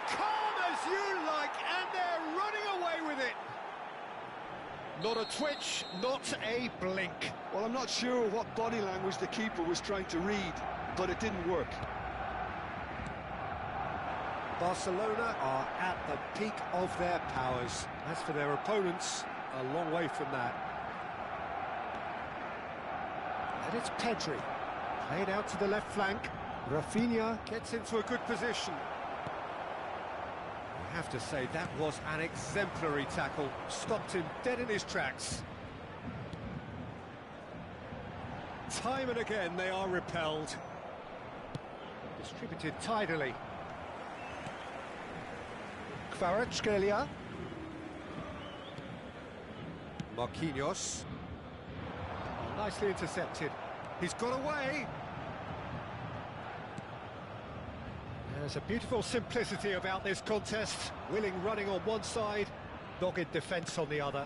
Calm as you like, and they're running away with it. Not a twitch, not a blink. Well, I'm not sure what body language the keeper was trying to read, but it didn't work. Barcelona are at the peak of their powers. As for their opponents, a long way from that. And it's Pedri. Played out to the left flank. Rafinha gets into a good position. I have to say, that was an exemplary tackle. Stopped him dead in his tracks. Time and again they are repelled. Distributed tidily. Kvaratskhelia. Marquinhos. Nicely intercepted. He's got away. There's a beautiful simplicity about this contest. Willing running on one side, dogged defence on the other.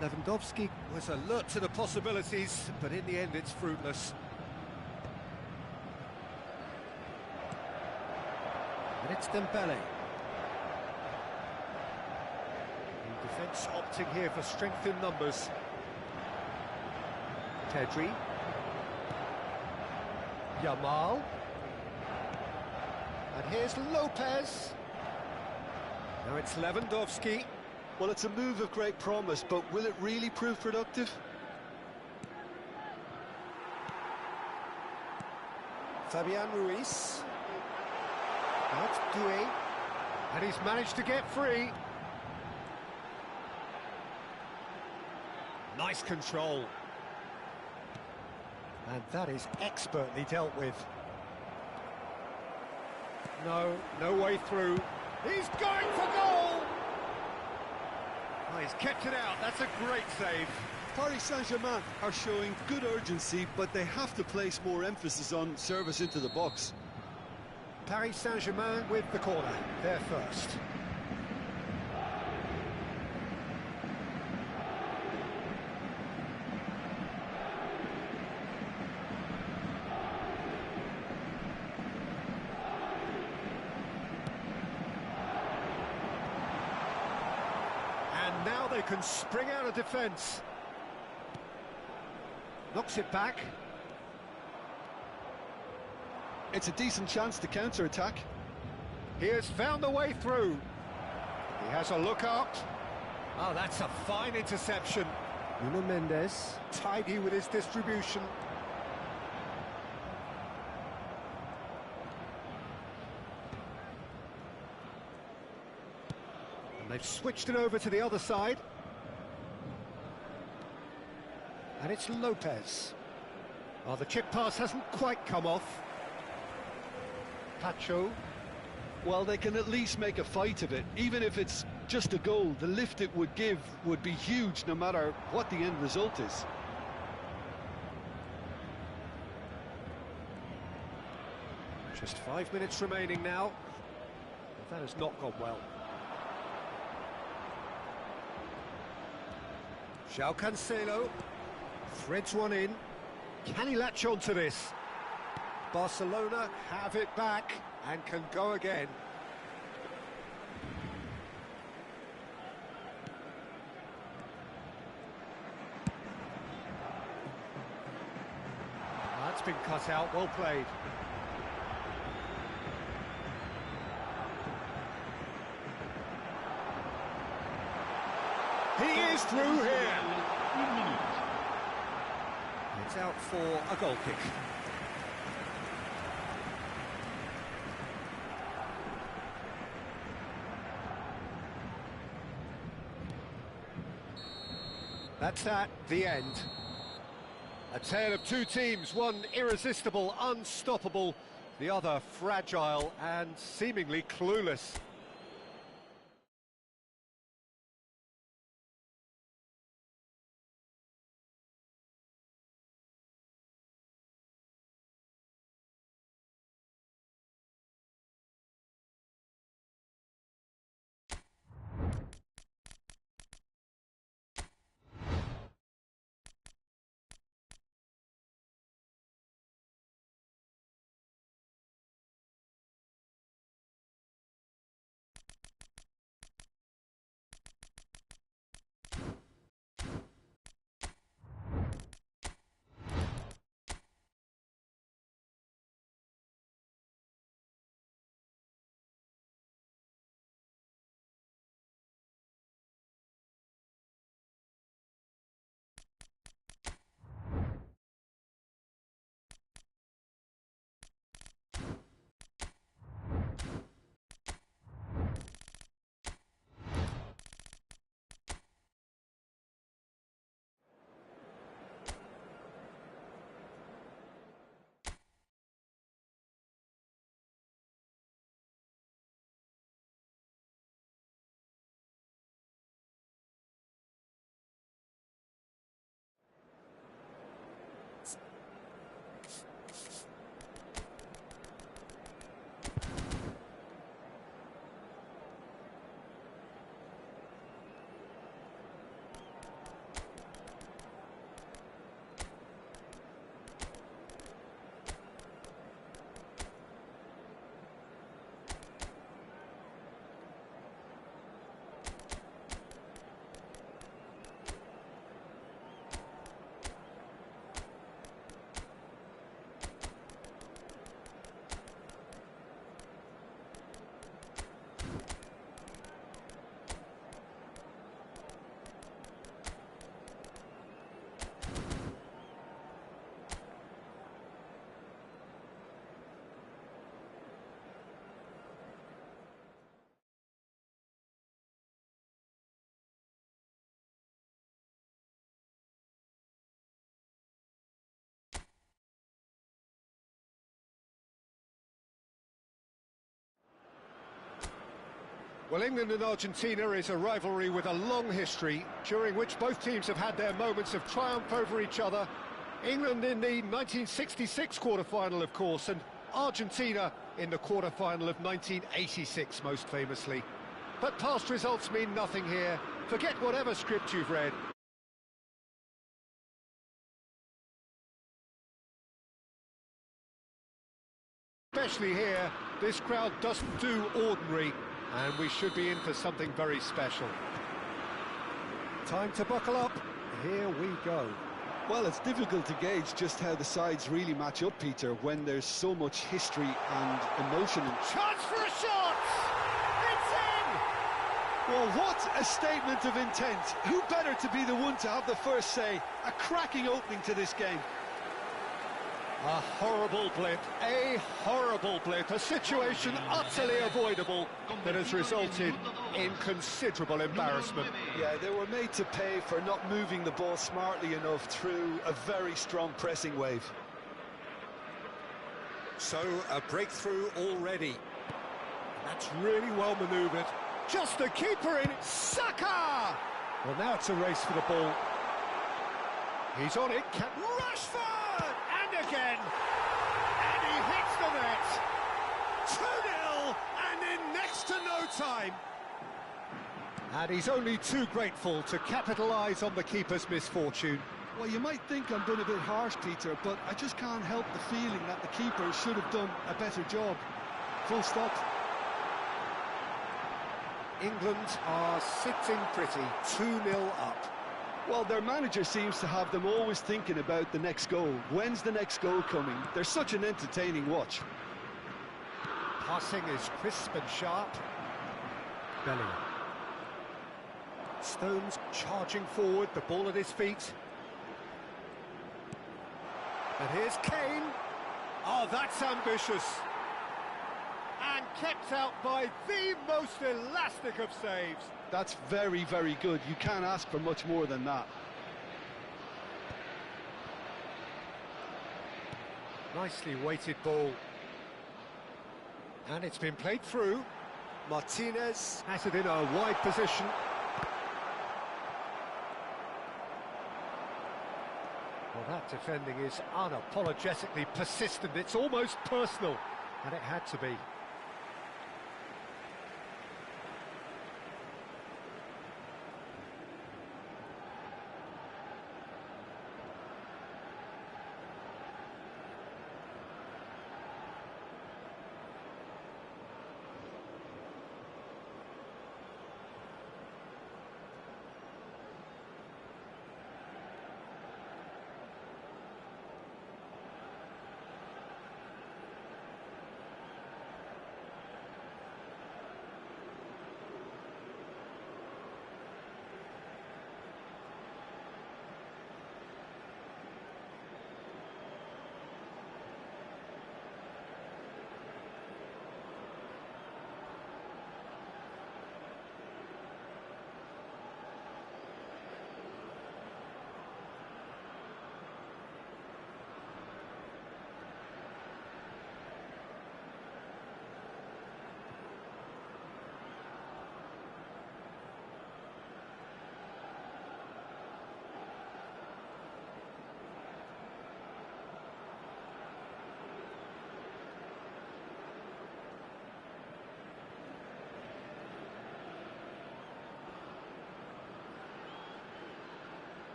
Lewandowski was alert to the possibilities, but in the end it's fruitless. And it's Dembele. The defence opting here for strength in numbers. Pedri. Yamal. And here's Lopez. Now it's Lewandowski. Well, it's a move of great promise, but will it really prove productive? Fabian Ruiz. That's Doué. And he's managed to get free. Nice control. And that is expertly dealt with. No way through. He's going for goal! Oh, he's kept it out. That's a great save. Paris Saint-Germain are showing good urgency, but they have to place more emphasis on service into the box. Paris Saint-Germain with the corner. They're first. And now they can spring out of defence. Knocks it back. It's a decent chance to counter-attack. He has found the way through. He has a look up. Oh, that's a fine interception. Nuno Mendes, tidy with his distribution. And they've switched it over to the other side. And it's Lopez. Oh, the chip pass hasn't quite come off. Pacho. Well, they can at least make a fight of it. Even if it's just a goal, the lift it would give would be huge no matter what the end result is. Just 5 minutes remaining now. That has not gone well. João Cancelo threads one in. Can he latch on to this? Barcelona have it back and can go again. That's been cut out, well played. He is through here. It's out for a goal kick. That's at the end. A tale of two teams, one irresistible, unstoppable, the other fragile and seemingly clueless. Well, England and Argentina is a rivalry with a long history, during which both teams have had their moments of triumph over each other. England in the 1966 quarter-final, of course, and Argentina in the quarter-final of 1986, most famously. But past results mean nothing here. Forget whatever script you've read. Especially here, this crowd doesn't do ordinary, and we should be in for something very special. Time to buckle up. Here we go. Well, it's difficult to gauge just how the sides really match up, Peter, when there's so much history and emotion. Chance for a shot! It's in! Well, what a statement of intent. Who better to be the one to have the first say? A cracking opening to this game. A horrible blip, a situation utterly avoidable that has resulted in considerable embarrassment. Yeah, they were made to pay for not moving the ball smartly enough through a very strong pressing wave. So, a breakthrough already. That's really well manoeuvred. Just the keeper in, Saka! Well, now it's a race for the ball. He's on it, Rashford! And again! And he hits the net! 2-0, and in next to no time! And he's only too grateful to capitalise on the keeper's misfortune. Well, you might think I'm being a bit harsh, Peter, but I just can't help the feeling that the keeper should have done a better job. Full stop. England are sitting pretty, 2-0 up. Well, their manager seems to have them always thinking about the next goal. When's the next goal coming? They're such an entertaining watch. Passing is crisp and sharp. Bellingham. Stones charging forward, the ball at his feet. And here's Kane. Oh, that's ambitious. And kept out by the most elastic of saves. That's very, very good. You can't ask for much more than that. Nicely weighted ball. And it's been played through. Martinez has it in a wide position. Well, that defending is unapologetically persistent. It's almost personal, and it had to be.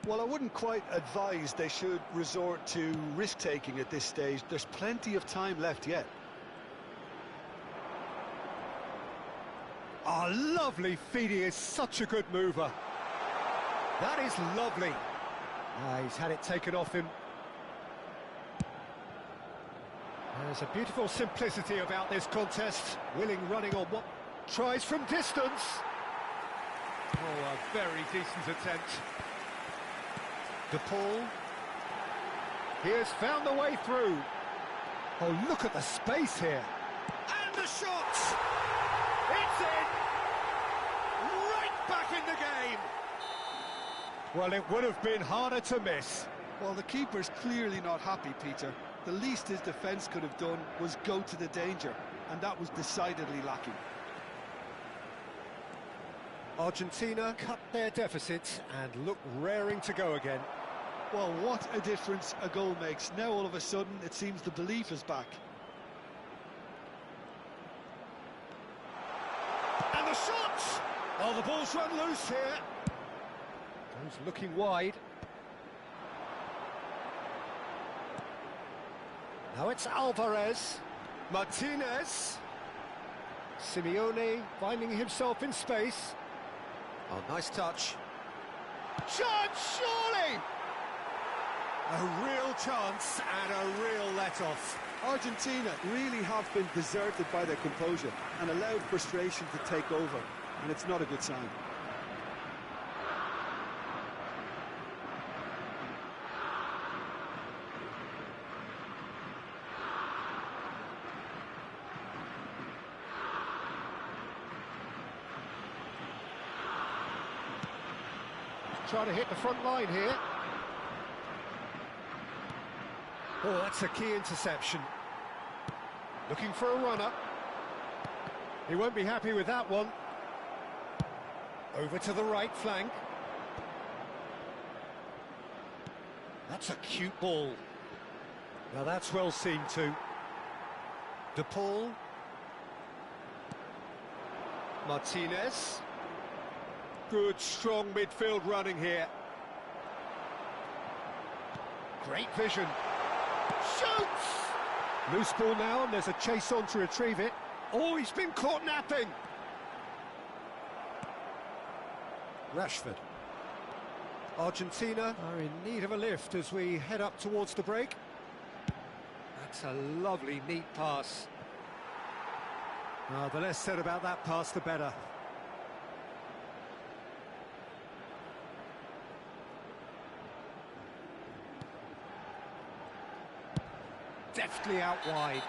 Well, I wouldn't quite advise they should resort to risk-taking at this stage. There's plenty of time left yet. Oh, lovely feed. He is such a good mover. That is lovely. He's had it taken off him. There's a beautiful simplicity about this contest. Willing running on what tries from distance. Oh, a very decent attempt. De Paul. He has found the way through. Oh, look at the space here. And the shot! It's in! Right back in the game! Well, it would have been harder to miss. Well, the keeper's clearly not happy, Peter. The least his defence could have done was go to the danger, and that was decidedly lacking. Argentina cut their deficit and look raring to go again. Well, what a difference a goal makes. Now all of a sudden it seems the belief is back. And the shot! Oh, the ball's run loose here. Goes looking wide. Now it's Alvarez. Martinez. Simeone finding himself in space. Oh, nice touch. Chance, surely! A real chance and a real let-off. Argentina really have been deserted by their composure and allowed frustration to take over, and it's not a good sign. Trying to hit the front line here. Oh, that's a key interception. Looking for a runner. He won't be happy with that one. Over to the right flank. That's a cute ball. Now that's well seen too. De Paul. Martinez. Good, strong midfield running here. Great vision. Shoots! Loose ball now, and there's a chase on to retrieve it. Oh, he's been caught napping. Rashford. Argentina are in need of a lift as we head up towards the break. That's a lovely, neat pass. The less said about that pass, the better. Deftly out wide.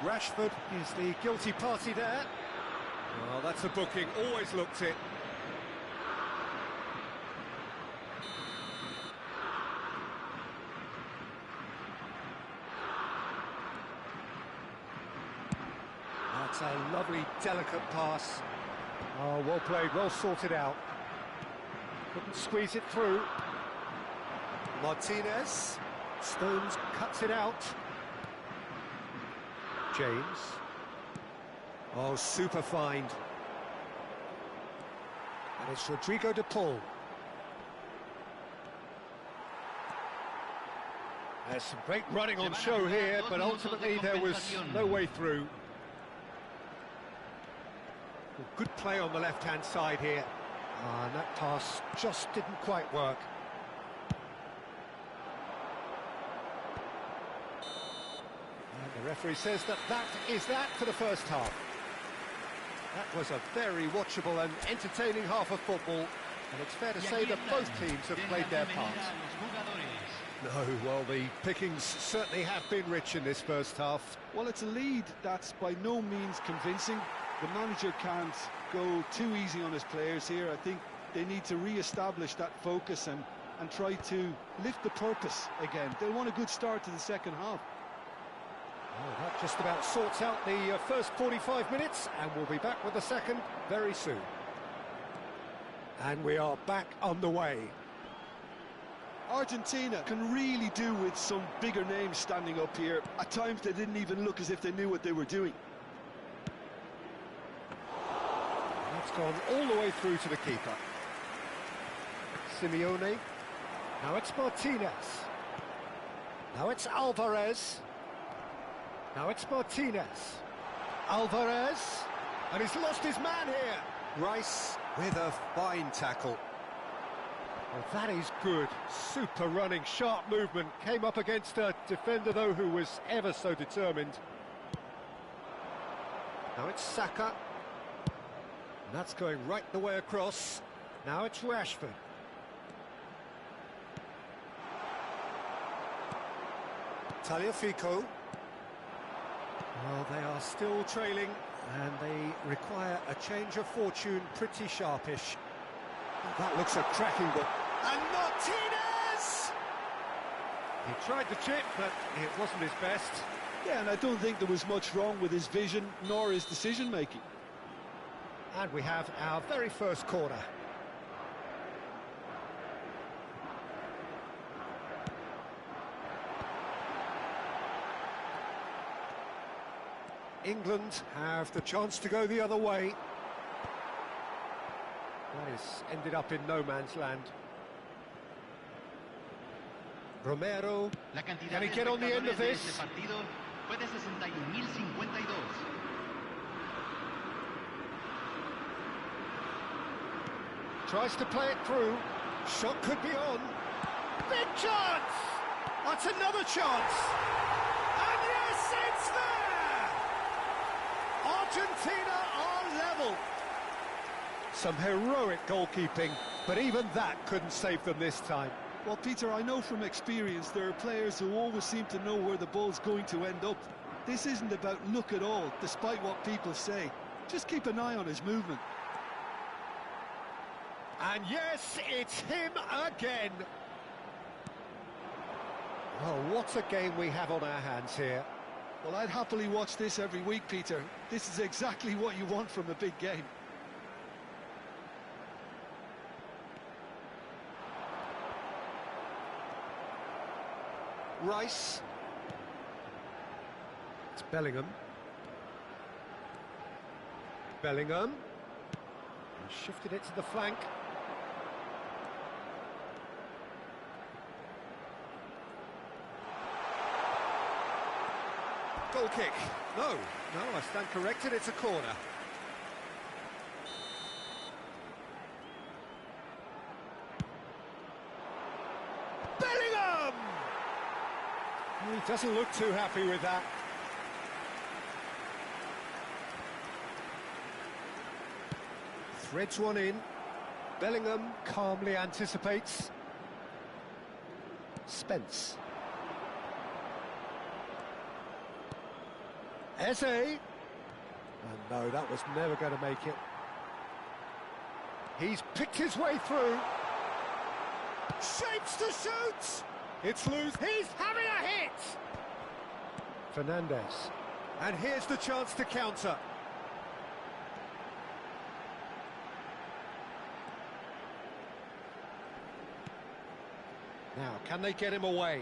Rashford is the guilty party there. Well, that's a booking, always looked it. That's a lovely, delicate pass. Oh, well played, well sorted out. Couldn't squeeze it through. Martinez. Stones cuts it out. James. Oh, super find. And it's Rodrigo de Paul. There's some great running on show here, but ultimately there was no way through. Well, good play on the left-hand side here. And that pass just didn't quite work. The referee says that is that for the first half. That was a very watchable and entertaining half of football, and it's fair to say that both teams have played their part. No, well, the pickings certainly have been rich in this first half. Well, it's a lead that's by no means convincing. The manager can't go too easy on his players here. I think they need to re-establish that focus and try to lift the purpose again. They'll want a good start to the second half. Oh, that just about sorts out the first 45 minutes, and we'll be back with the second very soon. And we are back on the way. Argentina can really do with some bigger names standing up here. At times they didn't even look as if they knew what they were doing. That's gone all the way through to the keeper. Simeone. Now it's Martinez. Now it's Alvarez. Now it's Martinez. Alvarez. And he's lost his man here. Rice with a fine tackle. Well, that is good. Super running, sharp movement. Came up against a defender, though, who was ever so determined. Now it's Saka. And that's going right the way across. Now it's Rashford. Tagliafico. Well, they are still trailing, and they require a change of fortune pretty sharpish. That looks a cracking ball. And Martinez! He tried the chip, but it wasn't his best. Yeah, and I don't think there was much wrong with his vision nor his decision-making. And we have our very first corner. England have the chance to go the other way. That has ended up in no man's land. Romero, La cantidad can he de get on the end of espectadores de this? este partido fue de 61.052. Tries to play it through. Shot could be on. Big chance! That's another chance! And yes, it's there! Argentina are level. Some heroic goalkeeping, but even that couldn't save them this time. Well, Peter, I know from experience there are players who always seem to know where the ball's going to end up. This isn't about luck at all, despite what people say. Just keep an eye on his movement. And yes, it's him again. Well, what a game we have on our hands here. Well, I'd happily watch this every week, Peter. This is exactly what you want from a big game. Rice. It's Bellingham. Bellingham. He shifted it to the flank. Goal kick. No, I stand corrected, it's a corner. Bellingham! He doesn't look too happy with that. Threads one in. Bellingham calmly anticipates. Spence. Eze. And no, that was never going to make it. He's picked his way through. Shapes to shoot! It's loose. He's having a hit! Fernandez. And here's the chance to counter. Now, can they get him away?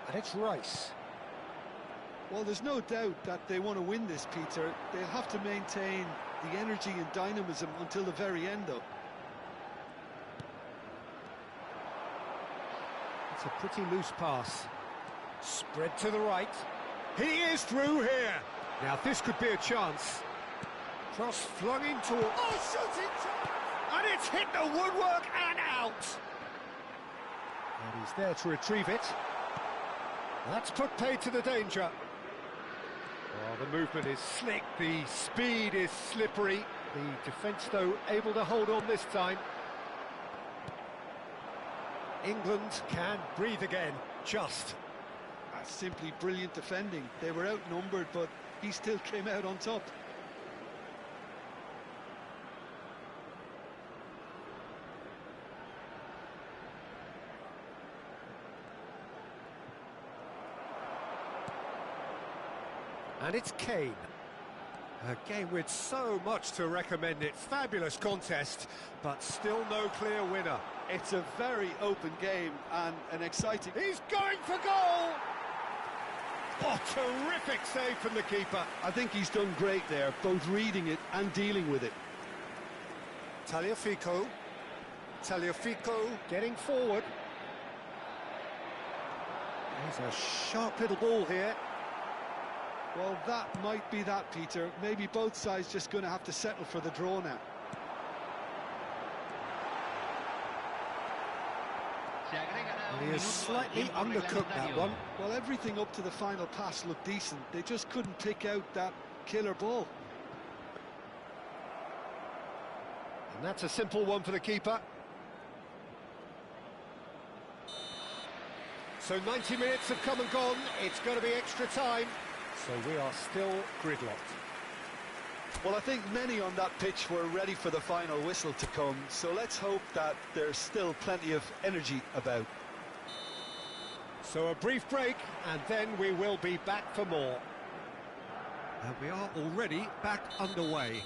And it's Rice. Well, there's no doubt that they want to win this, Peter. They'll have to maintain the energy and dynamism until the very end, though. It's a pretty loose pass. Spread to the right. He is through here. Now, this could be a chance. Cross flung into... Oh, shooting chance! And it's hit the woodwork and out. And he's there to retrieve it. That's put paid to the danger. Oh, the movement is slick, the speed is slippery. The defence, though, able to hold on this time. England can breathe again, just. That's simply brilliant defending. They were outnumbered, but he still came out on top. And it's Kane. A game with so much to recommend it. Fabulous contest, but still no clear winner. It's a very open game and an exciting... He's going for goal! Oh, terrific save from the keeper. I think he's done great there, both reading it and dealing with it. Tagliafico. Tagliafico getting forward. There's a sharp little ball here. Well, that might be that, Peter. Maybe both sides just going to have to settle for the draw now. He is slightly undercooked, that one. Well, everything up to the final pass looked decent. They just couldn't pick out that killer ball. And that's a simple one for the keeper. So 90 minutes have come and gone. It's going to be extra time. So we are still gridlocked. Well, I think many on that pitch were ready for the final whistle to come. So let's hope that there's still plenty of energy about. So a brief break, and then we will be back for more. And we are already back underway.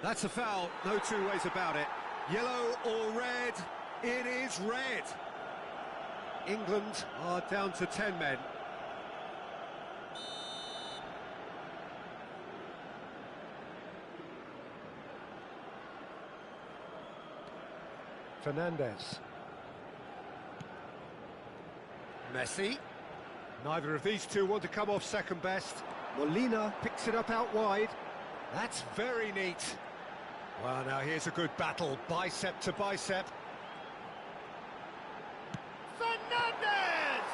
That's a foul, no two ways about it. Yellow or red? It is red. England are down to 10 men. Fernandez. Messi. Neither of these two want to come off second best. Molina picks it up out wide. That's very neat. Well, now here's a good battle, bicep to bicep. Fernandez!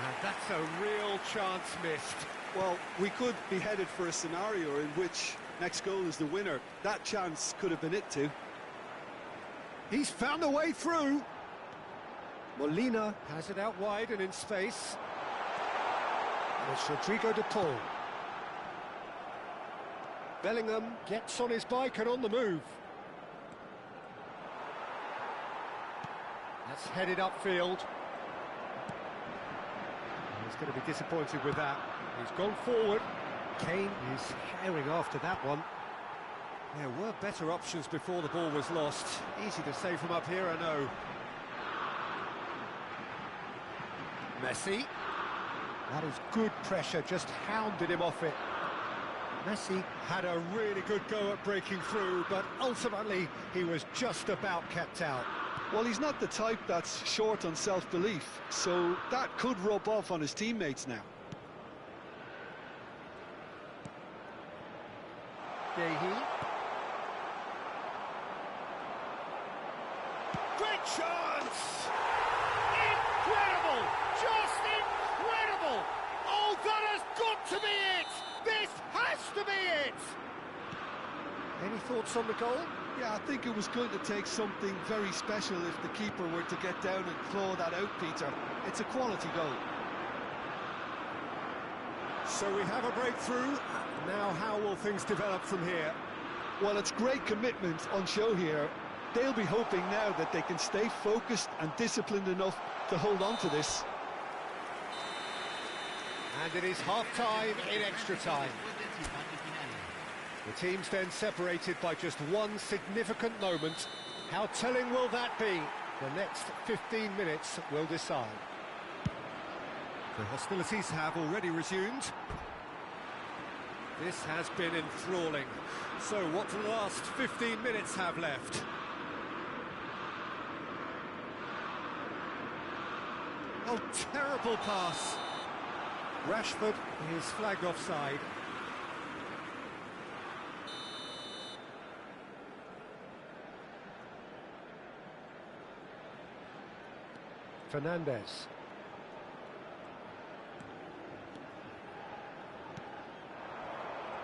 And that's a real chance missed. Well, we could be headed for a scenario in which next goal is the winner. That chance could have been it too. He's found a way through. Molina has it out wide and in space. And it's Rodrigo de Paul. Bellingham gets on his bike and on the move. That's headed upfield. He's going to be disappointed with that. He's gone forward. Kane is carrying after that one. There were better options before the ball was lost. Easy to say from up here, I know. Messi. That is good pressure, just hounded him off it. Messi had a really good go at breaking through, but ultimately he was just about kept out. Well, he's not the type that's short on self-belief, so that could rub off on his teammates now. Gehi. Great chance! Incredible! Just incredible! Oh, that has got to be it! This has to be it! Any thoughts on the goal? Yeah, I think it was going to take something very special if the keeper were to get down and claw that out, Peter. It's a quality goal. So we have a breakthrough. Now how will things develop from here? Well, it's great commitment on show here. They'll be hoping now that they can stay focused and disciplined enough to hold on to this. And it is half-time in extra time. The teams then separated by just one significant moment. How telling will that be? The next 15 minutes will decide. The hostilities have already resumed. This has been enthralling. So what do the last 15 minutes have left? Oh, terrible pass. Rashford is flagged offside. Fernandez.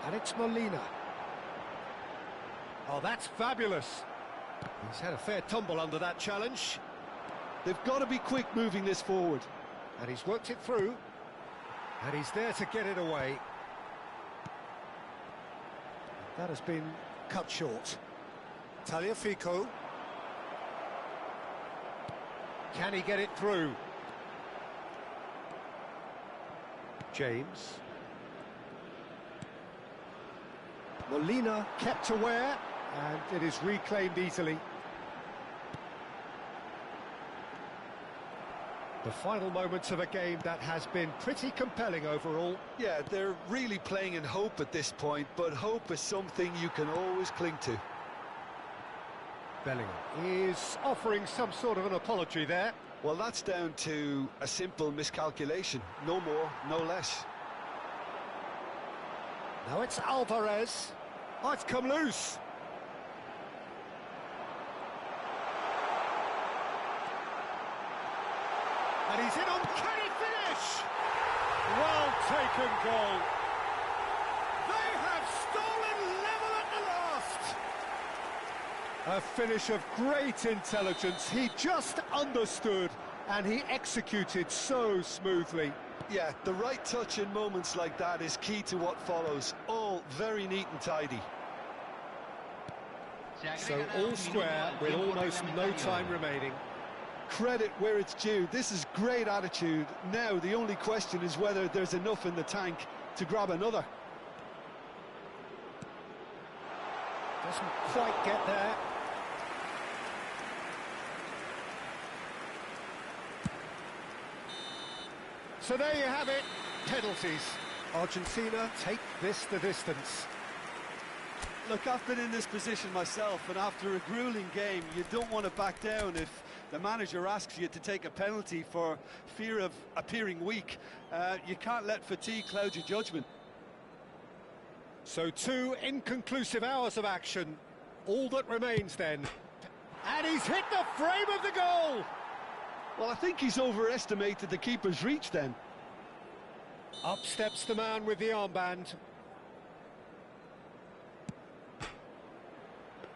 And it's Molina. Oh, that's fabulous. He's had a fair tumble under that challenge. They've got to be quick moving this forward. And he's worked it through. And he's there to get it away. That has been cut short. Tagliafico. Can he get it through? James. Molina kept aware, and it is reclaimed easily. The final moments of a game that has been pretty compelling overall. Yeah, they're really playing in hope at this point, but hope is something you can always cling to. Bellingham is offering some sort of an apology there. Well, that's down to a simple miscalculation. No more, no less. Now it's Alvarez. Oh, it's come loose. And he's in on, can he finish? Well taken goal. They have stolen level at the last. A finish of great intelligence. He just understood and he executed so smoothly. Yeah, the right touch in moments like that is key to what follows. All very neat and tidy. So all square with almost no time remaining. Credit where it's due. This is great attitude. Now the only question is whether there's enough in the tank to grab another. Doesn't quite get there. So there you have it, penalties. Argentina take this the distance. Look, I've been in this position myself, and after a grueling game, you don't want to back down if the manager asks you to take a penalty for fear of appearing weak. You can't let fatigue cloud your judgment. So 2 inconclusive hours of action. All that remains then. And he's hit the frame of the goal! Well, I think he's overestimated the keeper's reach then. Up steps the man with the armband.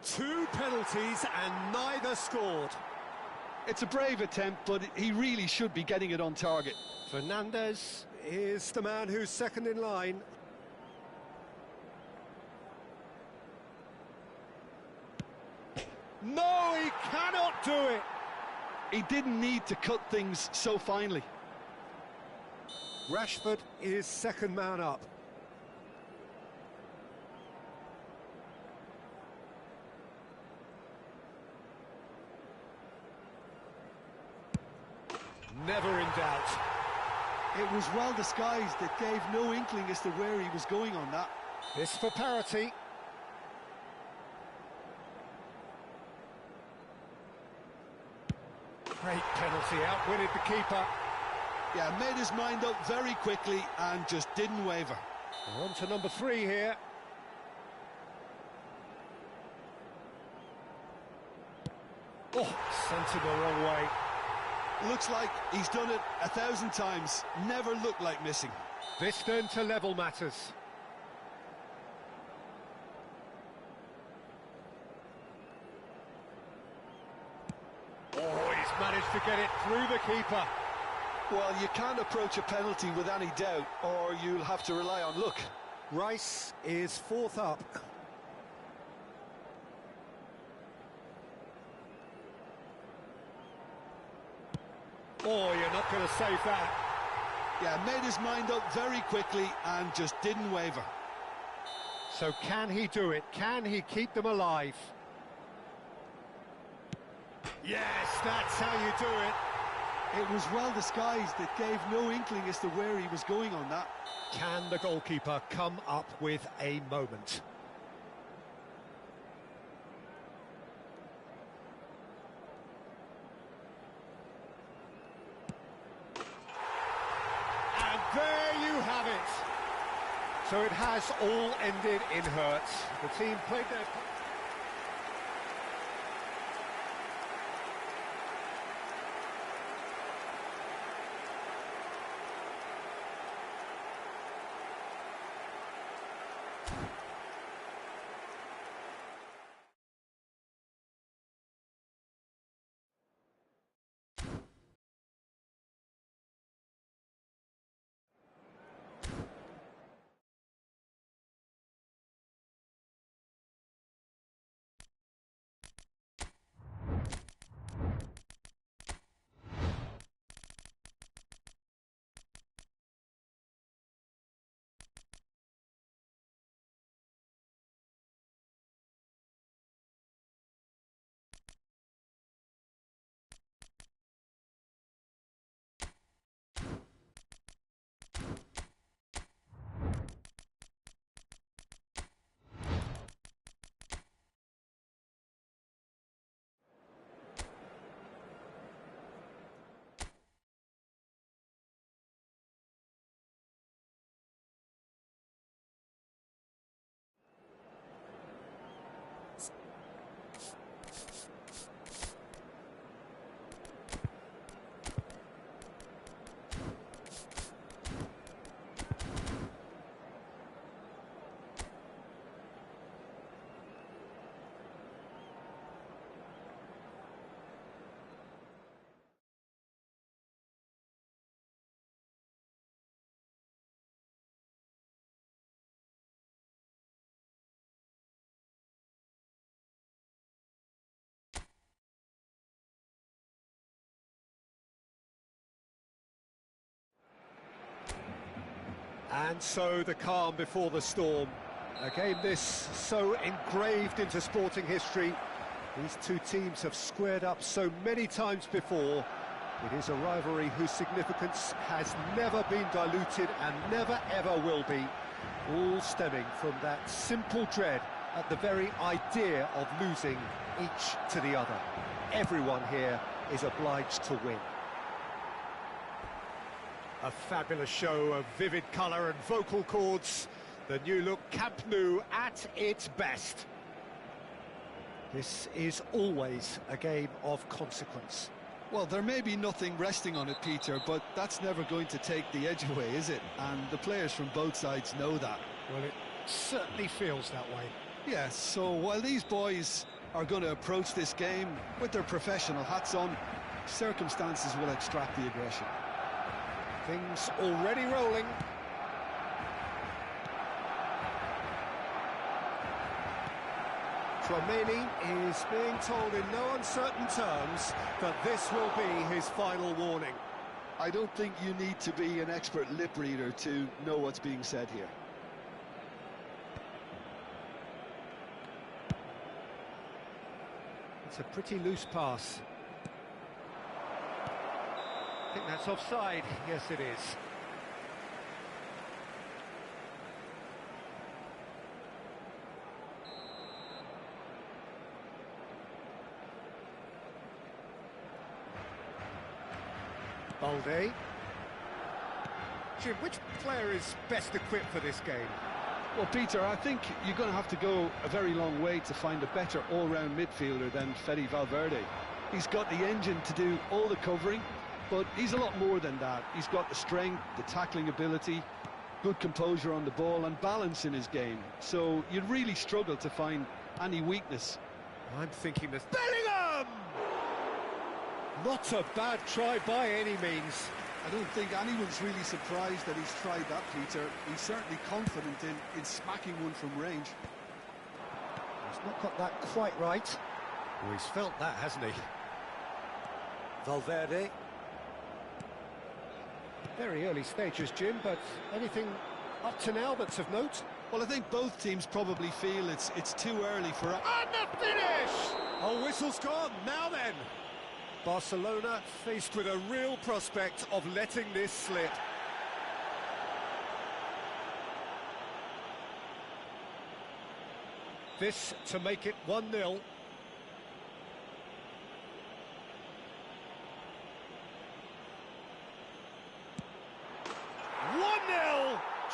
2 penalties and neither scored. It's a brave attempt, but he really should be getting it on target. Fernandez is the man who's second in line. No, he cannot do it! He didn't need to cut things so finely. Rashford is second man up. Never in doubt. It was well disguised. It gave no inkling as to where he was going on that. This for parity. Great penalty, outwitted the keeper. Yeah, made his mind up very quickly and just didn't waver. We're on to number 3 here. Oh, sent him the wrong way. Looks like he's done it 1,000 times. Never looked like missing. This then to level matters. Oh, he's managed to get it through the keeper. Well, you can't approach a penalty with any doubt, or you'll have to rely on luck. Rice is 4th up. Oh, you're not going to save that. Yeah, made his mind up very quickly and just didn't waver. So can he do it? Can he keep them alive? Yes, that's how you do it. It was well disguised. It gave no inkling as to where he was going on that. Can the goalkeeper come up with a moment? And there you have it. So it has all ended in hurts. The team played their... And so the calm before the storm. A game this so engraved into sporting history. These two teams have squared up so many times before. It is a rivalry whose significance has never been diluted and never ever will be. All stemming from that simple dread at the very idea of losing each to the other. Everyone here is obliged to win. A fabulous show of vivid colour and vocal cords. The new look Camp Nou at its best. This is always a game of consequence. Well, there may be nothing resting on it, Peter, but that's never going to take the edge away, is it? And the players from both sides know that. Well, it certainly feels that way. Yes, so while these boys are going to approach this game with their professional hats on, circumstances will extract the aggression. Things already rolling. Comecei is being told in no uncertain terms that this will be his final warning. I don't think you need to be an expert lip reader to know what's being said here. It's a pretty loose pass. I think that's offside. Yes, it is. Paulo.H. Jim, which player is best equipped for this game? Well, Peter, I think you're going to have to go a very long way to find a better all-round midfielder than Fede Valverde. He's got the engine to do all the covering, but he's a lot more than that. He's got the strength, the tackling ability, good composure on the ball and balance in his game. So you'd really struggle to find any weakness. I'm thinking this. Bellingham! Not a bad try by any means. I don't think anyone's really surprised that he's tried that, Peter. He's certainly confident in smacking one from range. He's not got that quite right. Well, he's felt that, hasn't he? Valverde. Very early stages, Jim, but anything up to now that's of note? Well, I think both teams probably feel it's too early for... And the finish! Oh, whistle's gone. Now then. Barcelona faced with a real prospect of letting this slip. This to make it 1-0. 1-0,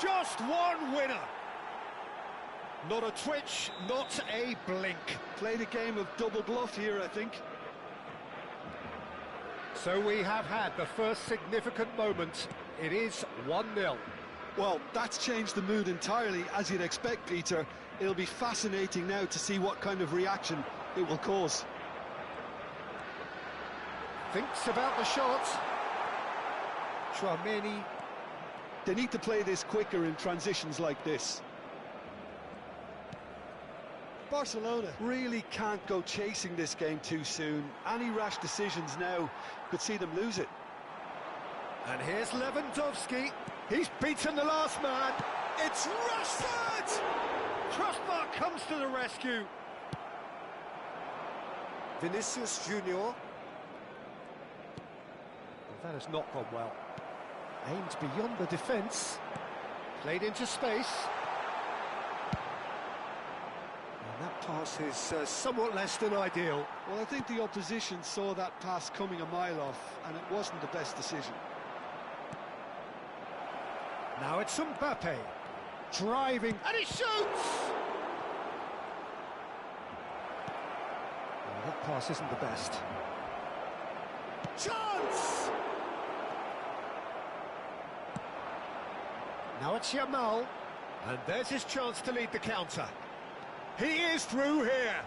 just one winner. Not a twitch, not a blink. Played a game of double bluff here, I think. So we have had the first significant moment. It is 1-0. Well, that's changed the mood entirely, as you'd expect, Peter. It'll be fascinating now to see what kind of reaction it will cause. Thinks about the shot. Comecei. They need to play this quicker in transitions like this. Barcelona really can't go chasing this game too soon. Any rash decisions now could see them lose it. And here's Lewandowski. He's beaten the last man. It's Rashford! Crossbar comes to the rescue. Vinicius Junior. Well, that has not gone well. Aimed beyond the defence. Played into space. That pass is somewhat less than ideal. Well, I think the opposition saw that pass coming a mile off, and it wasn't the best decision. Now it's Mbappe, driving, and he shoots! Well, that pass isn't the best. Chance! Now it's Yamal, and there's his chance to lead the counter. He is through here.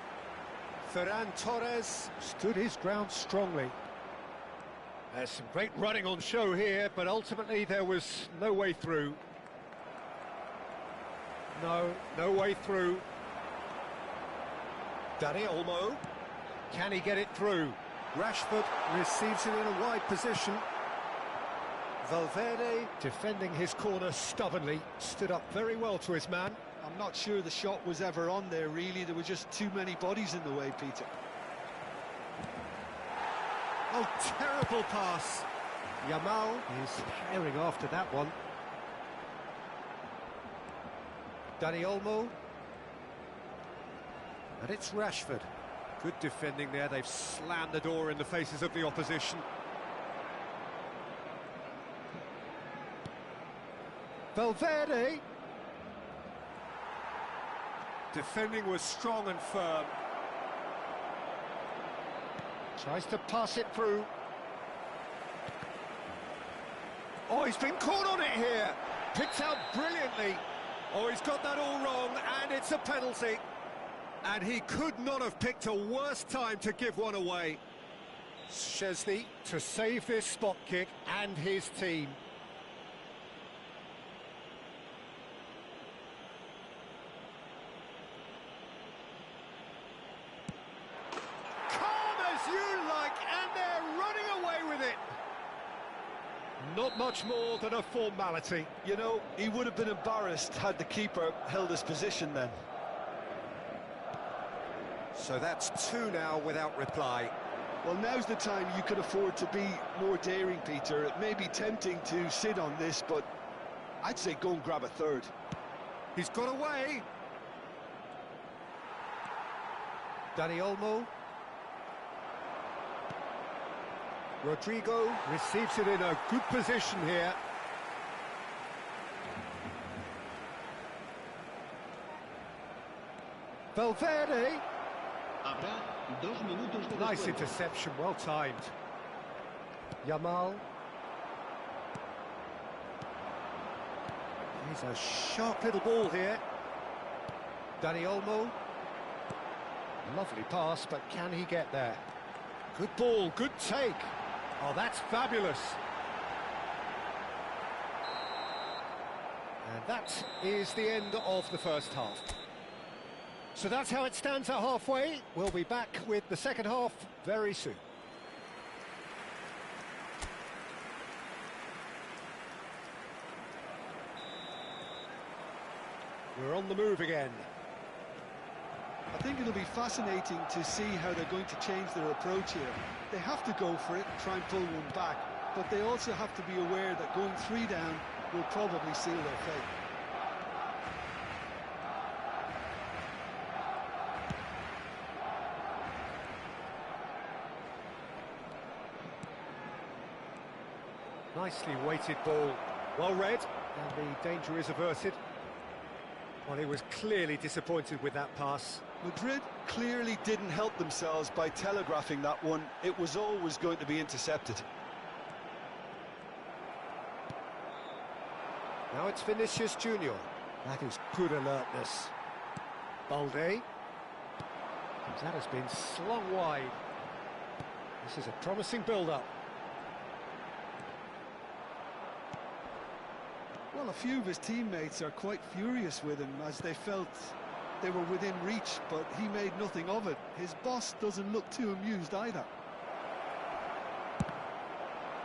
Ferran Torres stood his ground strongly. There's some great running on show here, but ultimately there was no way through. No way through. Dani Olmo. Can he get it through? Rashford receives it in a wide position. Valverde defending his corner stubbornly, stood up very well to his man. I'm not sure the shot was ever on there, really. There were just too many bodies in the way, Peter. Oh, terrible pass. Yamal is herring after that one. Dani Olmo. And it's Rashford. Good defending there. They've slammed the door in the faces of the opposition. Valverde. Defending was strong and firm. Tries to pass it through. Oh, he's been caught on it here. Picked out brilliantly. Oh, he's got that all wrong, and it's a penalty. And he could not have picked a worse time to give one away. Szczesny to save this spot kick and his team. Calm as you like, and they're running away with it. Not much more than a formality. You know, he would have been embarrassed had the keeper held his position then. So that's two now without reply. Well, now's the time you could afford to be more daring, Peter. It may be tempting to sit on this, but I'd say go and grab a third. He's got away. Dani Olmo. Rodrigo receives it in a good position here. Valverde. Nice interception, well timed. Yamal. He's a sharp little ball here. Dani Olmo. Lovely pass, but can he get there? Good ball, good take. Oh, that's fabulous. And that is the end of the first half. So that's how it stands at halfway. We'll be back with the second half very soon. We're on the move again. I think it'll be fascinating to see how they're going to change their approach here. They have to go for it and try and pull one back, but they also have to be aware that going 3 down will probably seal their fate. Nicely weighted ball, well read, and the danger is averted. Well, he was clearly disappointed with that pass. Madrid clearly didn't help themselves by telegraphing that one. It was always going to be intercepted. Now it's Vinicius Junior. That is good alertness. Balde. That has been slung wide. This is a promising build-up. Well, a few of his teammates are quite furious with him as they felt they were within reach, but he made nothing of it. His boss doesn't look too amused either.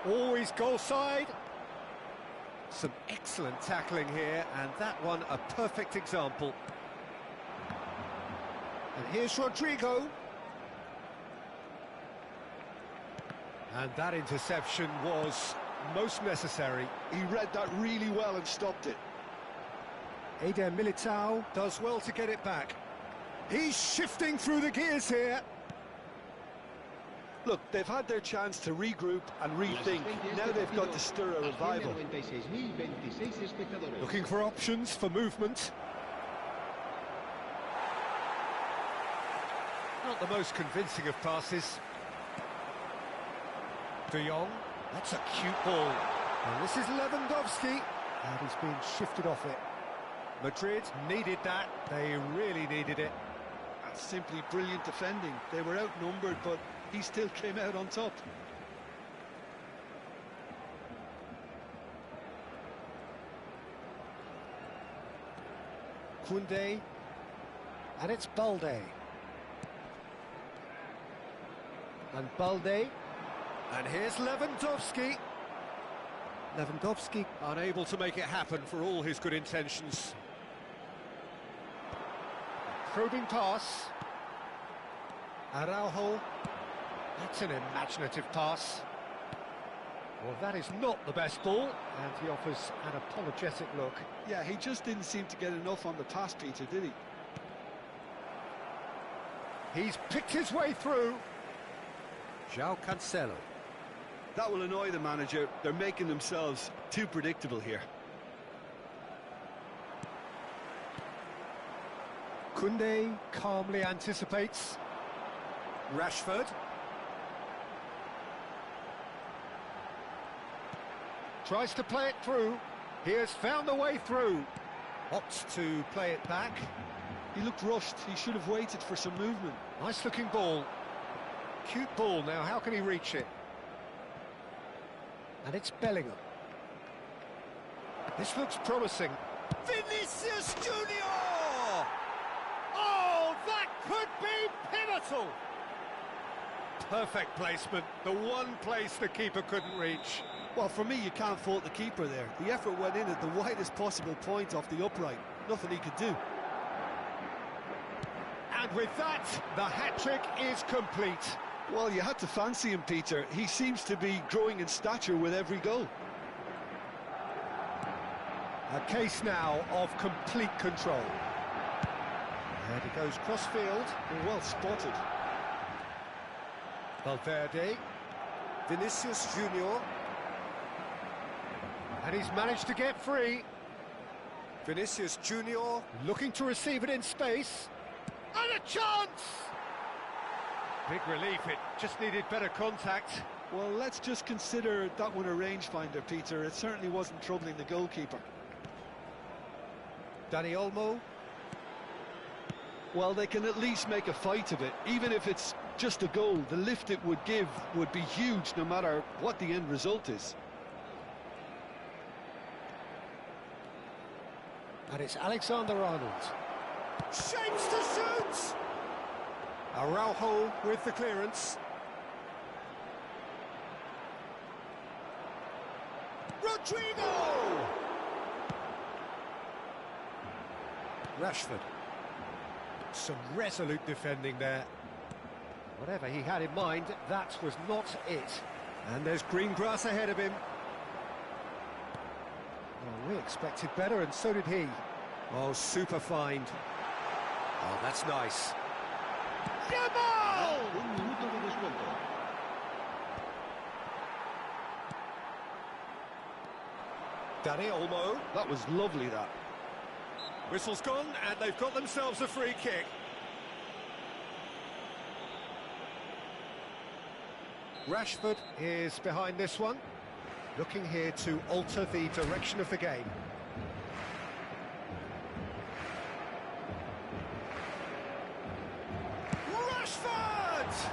Always goal side. Some excellent tackling here, and that one a perfect example. And here's Rodrigo. And that interception was most necessary. He read that really well and stopped it. Eder Militao does well to get it back. He's shifting through the gears here. Look, they've had their chance to regroup and rethink. Now they've got to stir a revival. Looking for options for movement. Not the most convincing of passes. De Jong. That's a cute ball. And this is Lewandowski. And he's been shifted off it. Madrid needed that. They really needed it. That's simply brilliant defending. They were outnumbered, but he still came out on top. Koundé. And it's Balde. And Balde. And here's Lewandowski. Lewandowski unable to make it happen for all his good intentions. Probing pass. Araujo. That's an imaginative pass. Well, that is not the best ball, and he offers an apologetic look. Yeah, he just didn't seem to get enough on the pass, Peter, did he? He's picked his way through. João Cancelo. That will annoy the manager. They're making themselves too predictable here. Koundé calmly anticipates. Rashford. Tries to play it through. He has found the way through. Opts to play it back. He looked rushed. He should have waited for some movement. Nice looking ball. Cute ball. Now how can he reach it? And it's Bellingham. This looks promising. Vinicius Junior! Oh, that could be pivotal! Perfect placement. The one place the keeper couldn't reach. Well, for me, you can't fault the keeper there. The effort went in at the widest possible point off the upright. Nothing he could do. And with that, the hat-trick is complete. Well, you had to fancy him, Peter. He seems to be growing in stature with every goal. A case now of complete control. There he goes cross-field. Well spotted. Valverde. Vinicius Junior. And he's managed to get free. Vinicius Junior. Looking to receive it in space. And a chance! Big relief, it just needed better contact. Well, let's just consider that one a rangefinder, Peter. It certainly wasn't troubling the goalkeeper. Dani Olmo. Well, they can at least make a fight of it. Even if it's just a goal, the lift it would give would be huge no matter what the end result is. And it's Alexander-Arnold. Shapes to shoot! Araujo with the clearance. Rodrigo! Rashford. Some resolute defending there. Whatever he had in mind, that was not it. And there's green grass ahead of him. Well, we expected better, and so did he. Oh, super find. Oh, that's nice. Dani Olmo. That was lovely, that. Whistle's gone, and they've got themselves a free kick. Rashford is behind this one, looking here to alter the direction of the game. Rashford!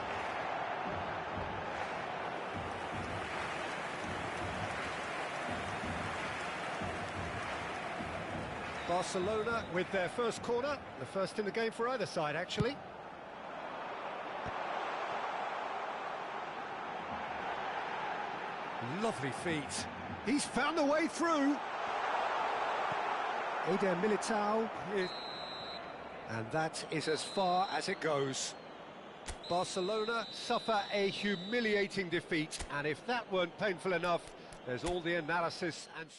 Barcelona with their first corner, the first in the game for either side, actually. Lovely feet. He's found the way through. Eder Militao. And that is as far as it goes. Barcelona suffer a humiliating defeat, and if that weren't painful enough, there's all the analysis and...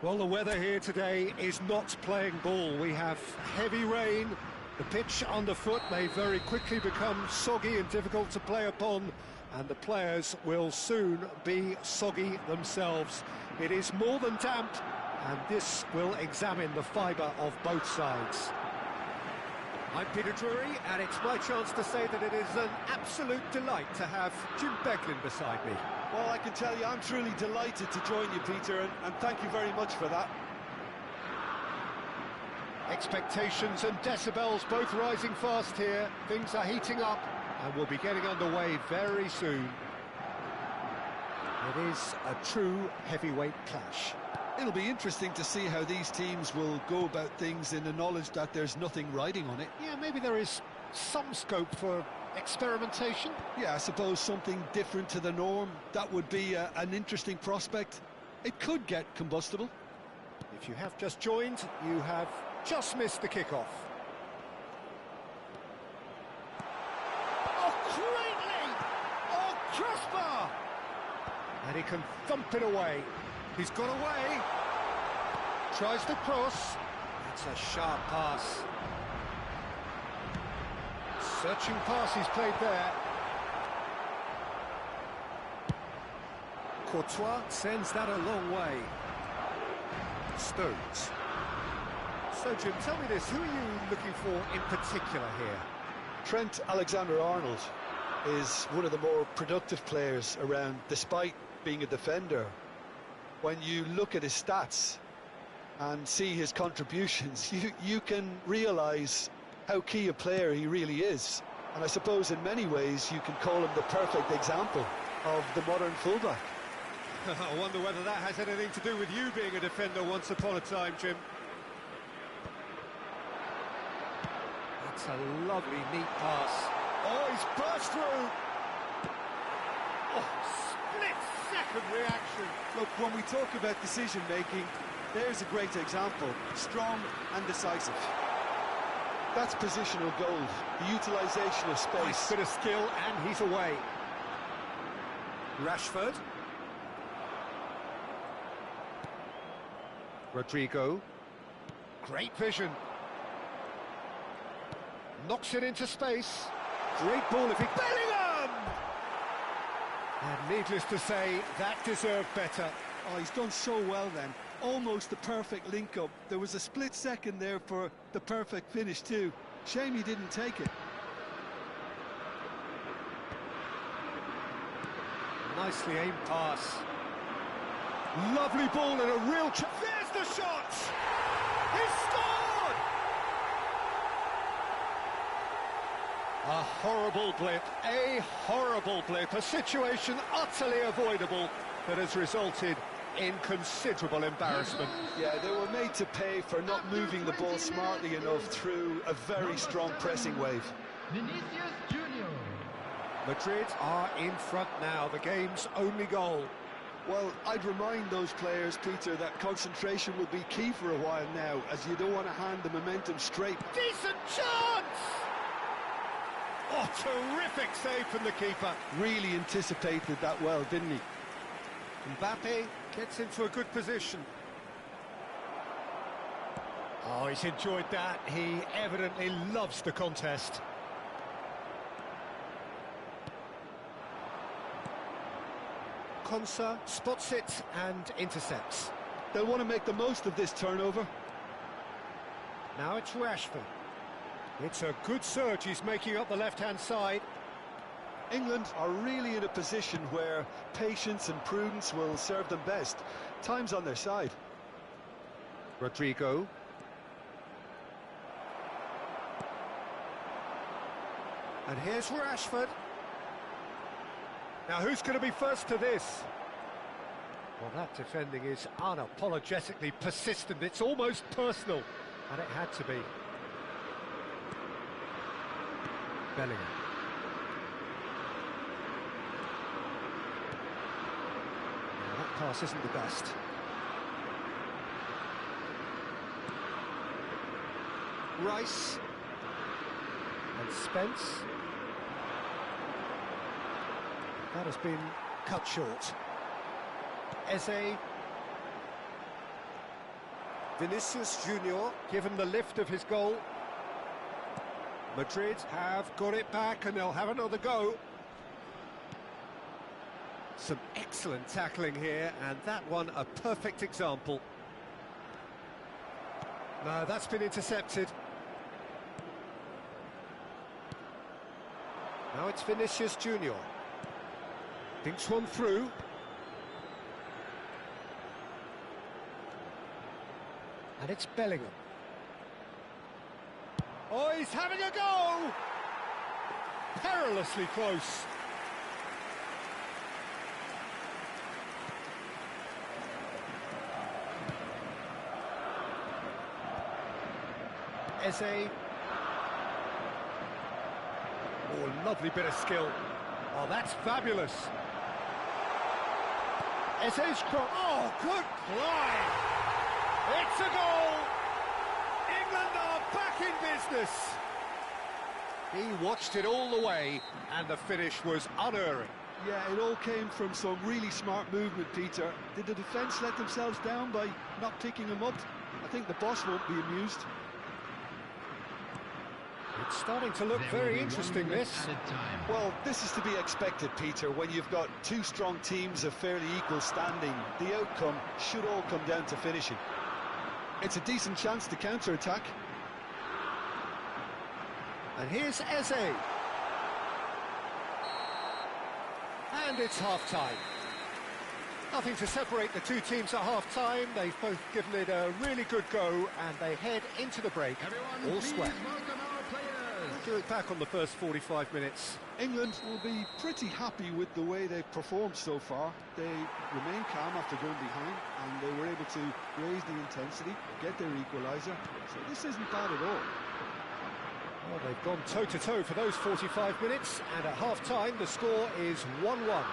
Well, the weather here today is not playing ball. We have heavy rain. The pitch underfoot may very quickly become soggy and difficult to play upon, and the players will soon be soggy themselves. It is more than damp, and this will examine the fibre of both sides. I'm Peter Drury, and it's my chance to say that it is an absolute delight to have Jim Beglin beside me. Well, I can tell you I'm truly delighted to join you, Peter, and thank you very much for that. Expectations and decibels both rising fast here. Things are heating up, and we'll be getting underway very soon. It is a true heavyweight clash. It'll be interesting to see how these teams will go about things in the knowledge that there's nothing riding on it. Yeah, maybe there is some scope for experimentation. Yeah, I suppose something different to the norm. That would be an interesting prospect. It could get combustible. If you have just joined, you have just missed the kickoff. Oh, greatly! Oh, crossbar! And he can thump it away. He's got away. Tries to cross. That's a sharp pass. Searching pass he's played there. Courtois sends that a long way. Stones. So, Jim, tell me this, who are you looking for in particular here? Trent Alexander-Arnold is one of the more productive players around, despite being a defender. When you look at his stats and see his contributions, you can realise how key a player he really is. And I suppose in many ways you can call him the perfect example of the modern fullback. I wonder whether that has anything to do with you being a defender once upon a time, Jim. That's a lovely, neat pass. Oh, he's burst through! Oh, split-second reaction. Look, when we talk about decision-making, there's a great example. Strong and decisive. That's positional goal, the utilisation of space. Nice bit of skill, and he's away. Rashford. Rodrigo. Great vision. Knocks it into space. Great ball if he... Bellingham! And needless to say, that deserved better. Oh, he's done so well then. Almost the perfect link-up. There was a split second there for the perfect finish too. Shame he didn't take it. Nicely aimed pass. Lovely ball and a real... There's the shot! He scored! A horrible blip, a situation utterly avoidable that has resulted in considerable embarrassment. Yeah, they were made to pay for not moving the ball smartly enough through a very strong pressing wave. Madrid are in front now, the game's only goal. Well, I'd remind those players, Peter, that concentration will be key for a while now, as you don't want to hand the momentum straight. Decent chance! Oh, terrific save from the keeper. Really anticipated that well, didn't he? Mbappe gets into a good position. Oh, he's enjoyed that. He evidently loves the contest. Konsa spots it and intercepts. They'll want to make the most of this turnover. Now it's Rashford. It's a good surge he's making up the left-hand side. England are really in a position where patience and prudence will serve them best. Time's on their side. Rodrigo. And here's Rashford. Now who's going to be first to this? Well, that defending is unapologetically persistent. It's almost personal. And it had to be. Bellingham. Now, that pass isn't the best. Rice. And Spence. That has been cut short. Eze. Vinicius Junior. Given the lift of his goal. Madrid have got it back and they'll have another go. Some excellent tackling here, and that one a perfect example. No, that's been intercepted. Now it's Vinicius Junior. Thinks one through. And it's Bellingham. Oh, he's having a go! Perilously close. Eze. Oh, lovely bit of skill. Oh, that's fabulous. Eze's cross. Oh, good fly. It's a goal. England are back in business. He watched it all the way, and the finish was unerring. Yeah, it all came from some really smart movement, Peter. Did the defence let themselves down by not picking him up? I think the boss won't be amused. It's starting to look very interesting, this. Well, this is to be expected, Peter. When you've got two strong teams of fairly equal standing, the outcome should all come down to finishing. It's a decent chance to counter-attack. And here's Eze. And it's half-time. Nothing to separate the two teams at half-time. They've both given it a really good go, and they head into the break all square. We'll do it back on the first 45 minutes. England will be pretty happy with the way they've performed so far. They remain calm after going behind, and they were able to raise the intensity, get their equaliser. So this isn't bad at all. Well, they've gone toe-to-toe for those 45 minutes, and at half-time the score is 1-1.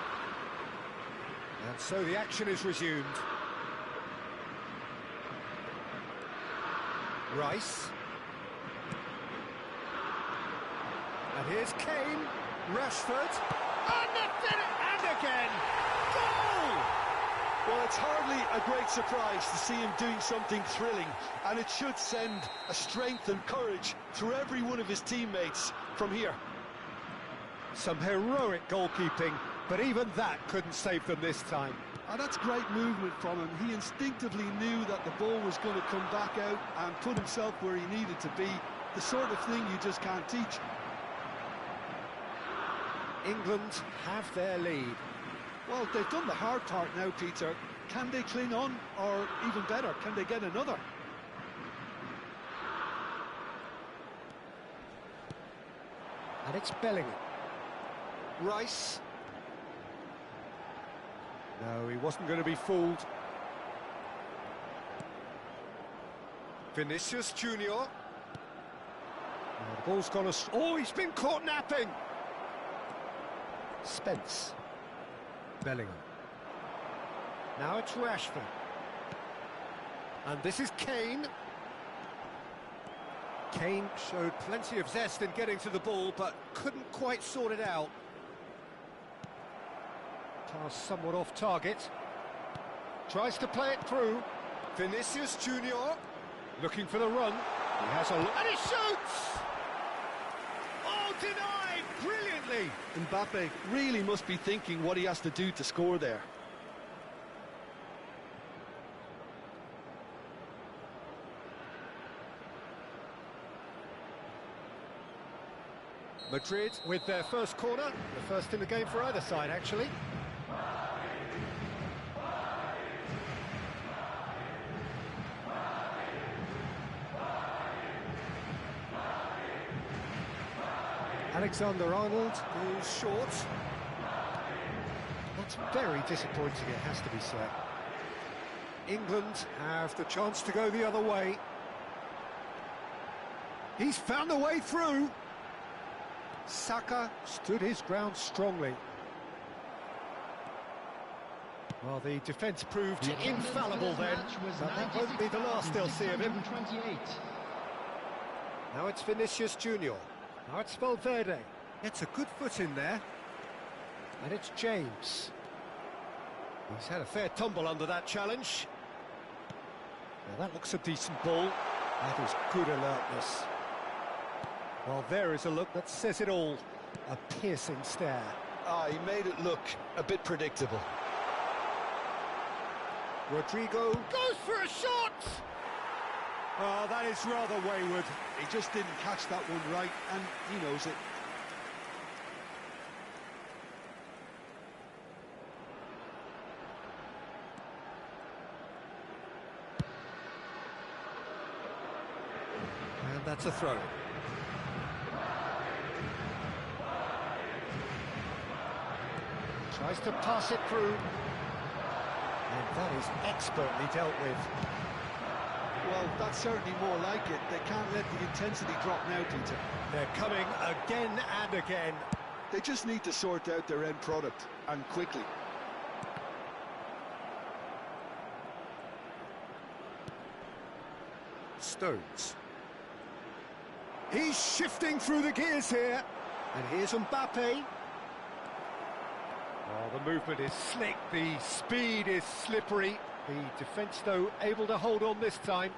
And so the action is resumed. Rice. And here's Kane, Rashford, and the finish, and again, goal! Well, it's hardly a great surprise to see him doing something thrilling, and it should send a strength and courage through every one of his teammates from here. Some heroic goalkeeping, but even that couldn't save them this time. And that's great movement from him. He instinctively knew that the ball was going to come back out and put himself where he needed to be. The sort of thing you just can't teach. England have their lead. Well, they've done the hard part now, Peter. Can they cling on, or even better, can they get another? And it's Bellingham. Rice. No, he wasn't going to be fooled. Vinicius Junior. Now the ball's gone astray. Oh, he's been caught napping. Spence. Bellingham. Now it's Rashford. And this is Kane. Kane showed plenty of zest in getting to the ball, but couldn't quite sort it out. Pass somewhat off target. Tries to play it through. Vinicius Junior. Looking for the run. He has a look. And he shoots! Oh, denied! Brilliantly! Mbappe really must be thinking what he has to do to score there. Madrid with their first corner, the first in the game for either side, actually. Alexander-Arnold goes short. That's very disappointing, it has to be said. England have the chance to go the other way. He's found a way through. Saka stood his ground strongly. Well, the defence proved infallible then, but that won't be the last they'll see of him. Now it's Vinicius Junior. Now it's Valverde. It's a good foot in there. And it's James. He's had a fair tumble under that challenge. Well, that looks a decent ball. That is good alertness. Well, there is a look that says it all. A piercing stare. Ah, he made it look a bit predictable. Rodrigo goes for a shot! Oh, that is rather wayward. He just didn't catch that one right, and he knows it. And that's a throw. Tries to pass it through. And that is expertly dealt with. Well, that's certainly more like it. They can't let the intensity drop now, Peter. They're coming again and again. They just need to sort out their end product, and quickly. Stones. He's shifting through the gears here. And here's Mbappe. Oh, the movement is slick, the speed is slippery. The defence, though, able to hold on this time.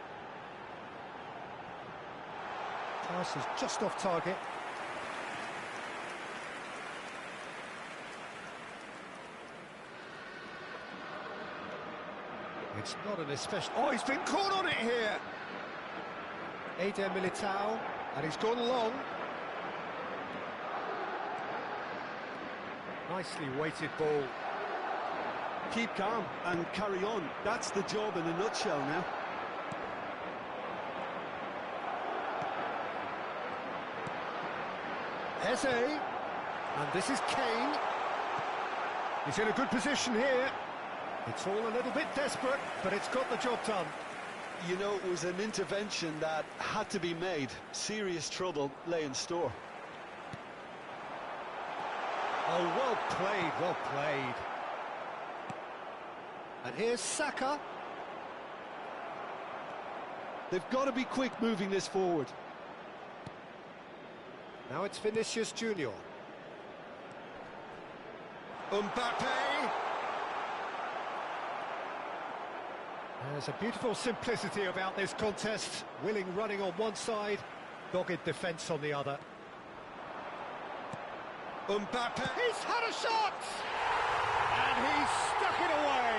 Pass is just off target. It's not an especially... Oh, he's been caught on it here! Eder Militao, and he's gone long. Nicely weighted ball. Keep calm and carry on. That's the job in a nutshell now. Eze, and this is Kane. He's in a good position here. It's all a little bit desperate, but it's got the job done. You know, it was an intervention that had to be made. Serious trouble lay in store. Oh, well played, well played. And here's Saka. They've got to be quick moving this forward. Now it's Vinicius Junior. Mbappe. There's a beautiful simplicity about this contest. Willing running on one side, dogged defence on the other. Mbappe. He's had a shot! And he's stuck it away.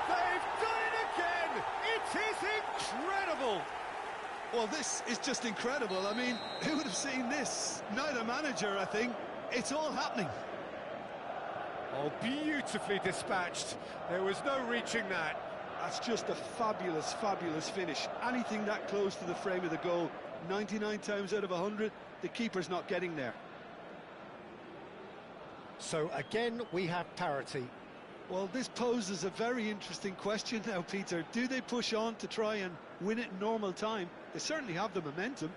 They've done it again. It is incredible. Well, this is just incredible. I mean, who would have seen this? Neither manager, I think. It's all happening. Oh, beautifully dispatched. There was no reaching that. That's just a fabulous, fabulous finish. Anything that close to the frame of the goal, 99 times out of 100, the keeper's not getting there. So again, we have parity. Well, this poses a very interesting question now, Peter. Do they push on to try and win it in normal time? They certainly have the momentum.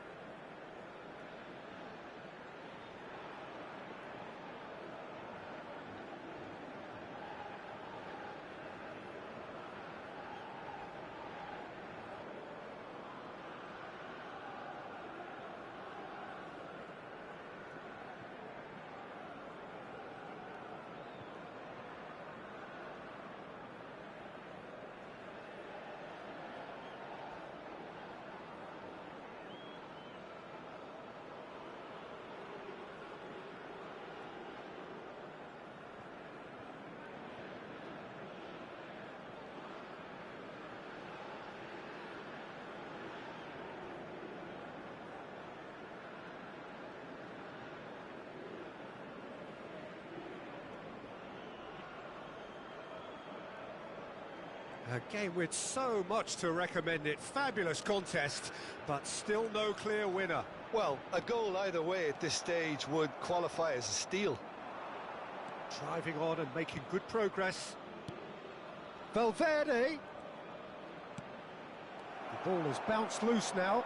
A game with so much to recommend it. Fabulous contest, but still no clear winner. Well, a goal either way at this stage would qualify as a steal. Driving on and making good progress. Valverde. The ball has bounced loose now.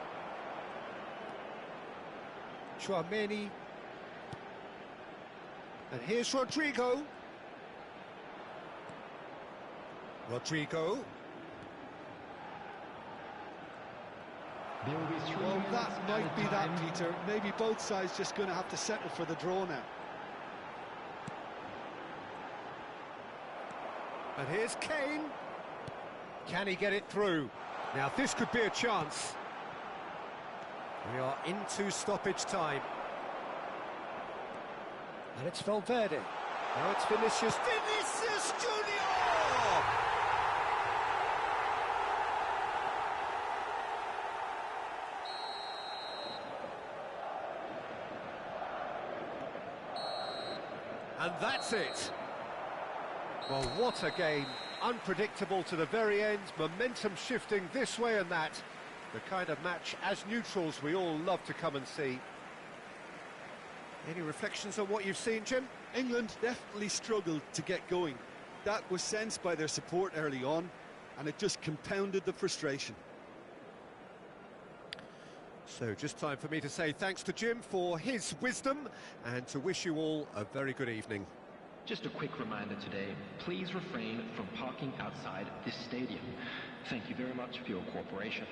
Chouameni. And here's Rodrigo. Rodrigo. Well, that might be that, Peter. Maybe both sides just going to have to settle for the draw now. And here's Kane. Can he get it through? Now this could be a chance. We are into stoppage time. And it's Valverde. Now it's Vinicius. Vinicius Junior! And that's it. Well, what a game. Unpredictable to the very end, momentum shifting this way and that. The kind of match, as neutrals, we all love to come and see. Any reflections on what you've seen, Jim? England definitely struggled to get going. That was sensed by their support early on, and it just compounded the frustration. So just time for me to say thanks to Jim for his wisdom and to wish you all a very good evening. Just a quick reminder today, please refrain from parking outside this stadium. Thank you very much for your cooperation.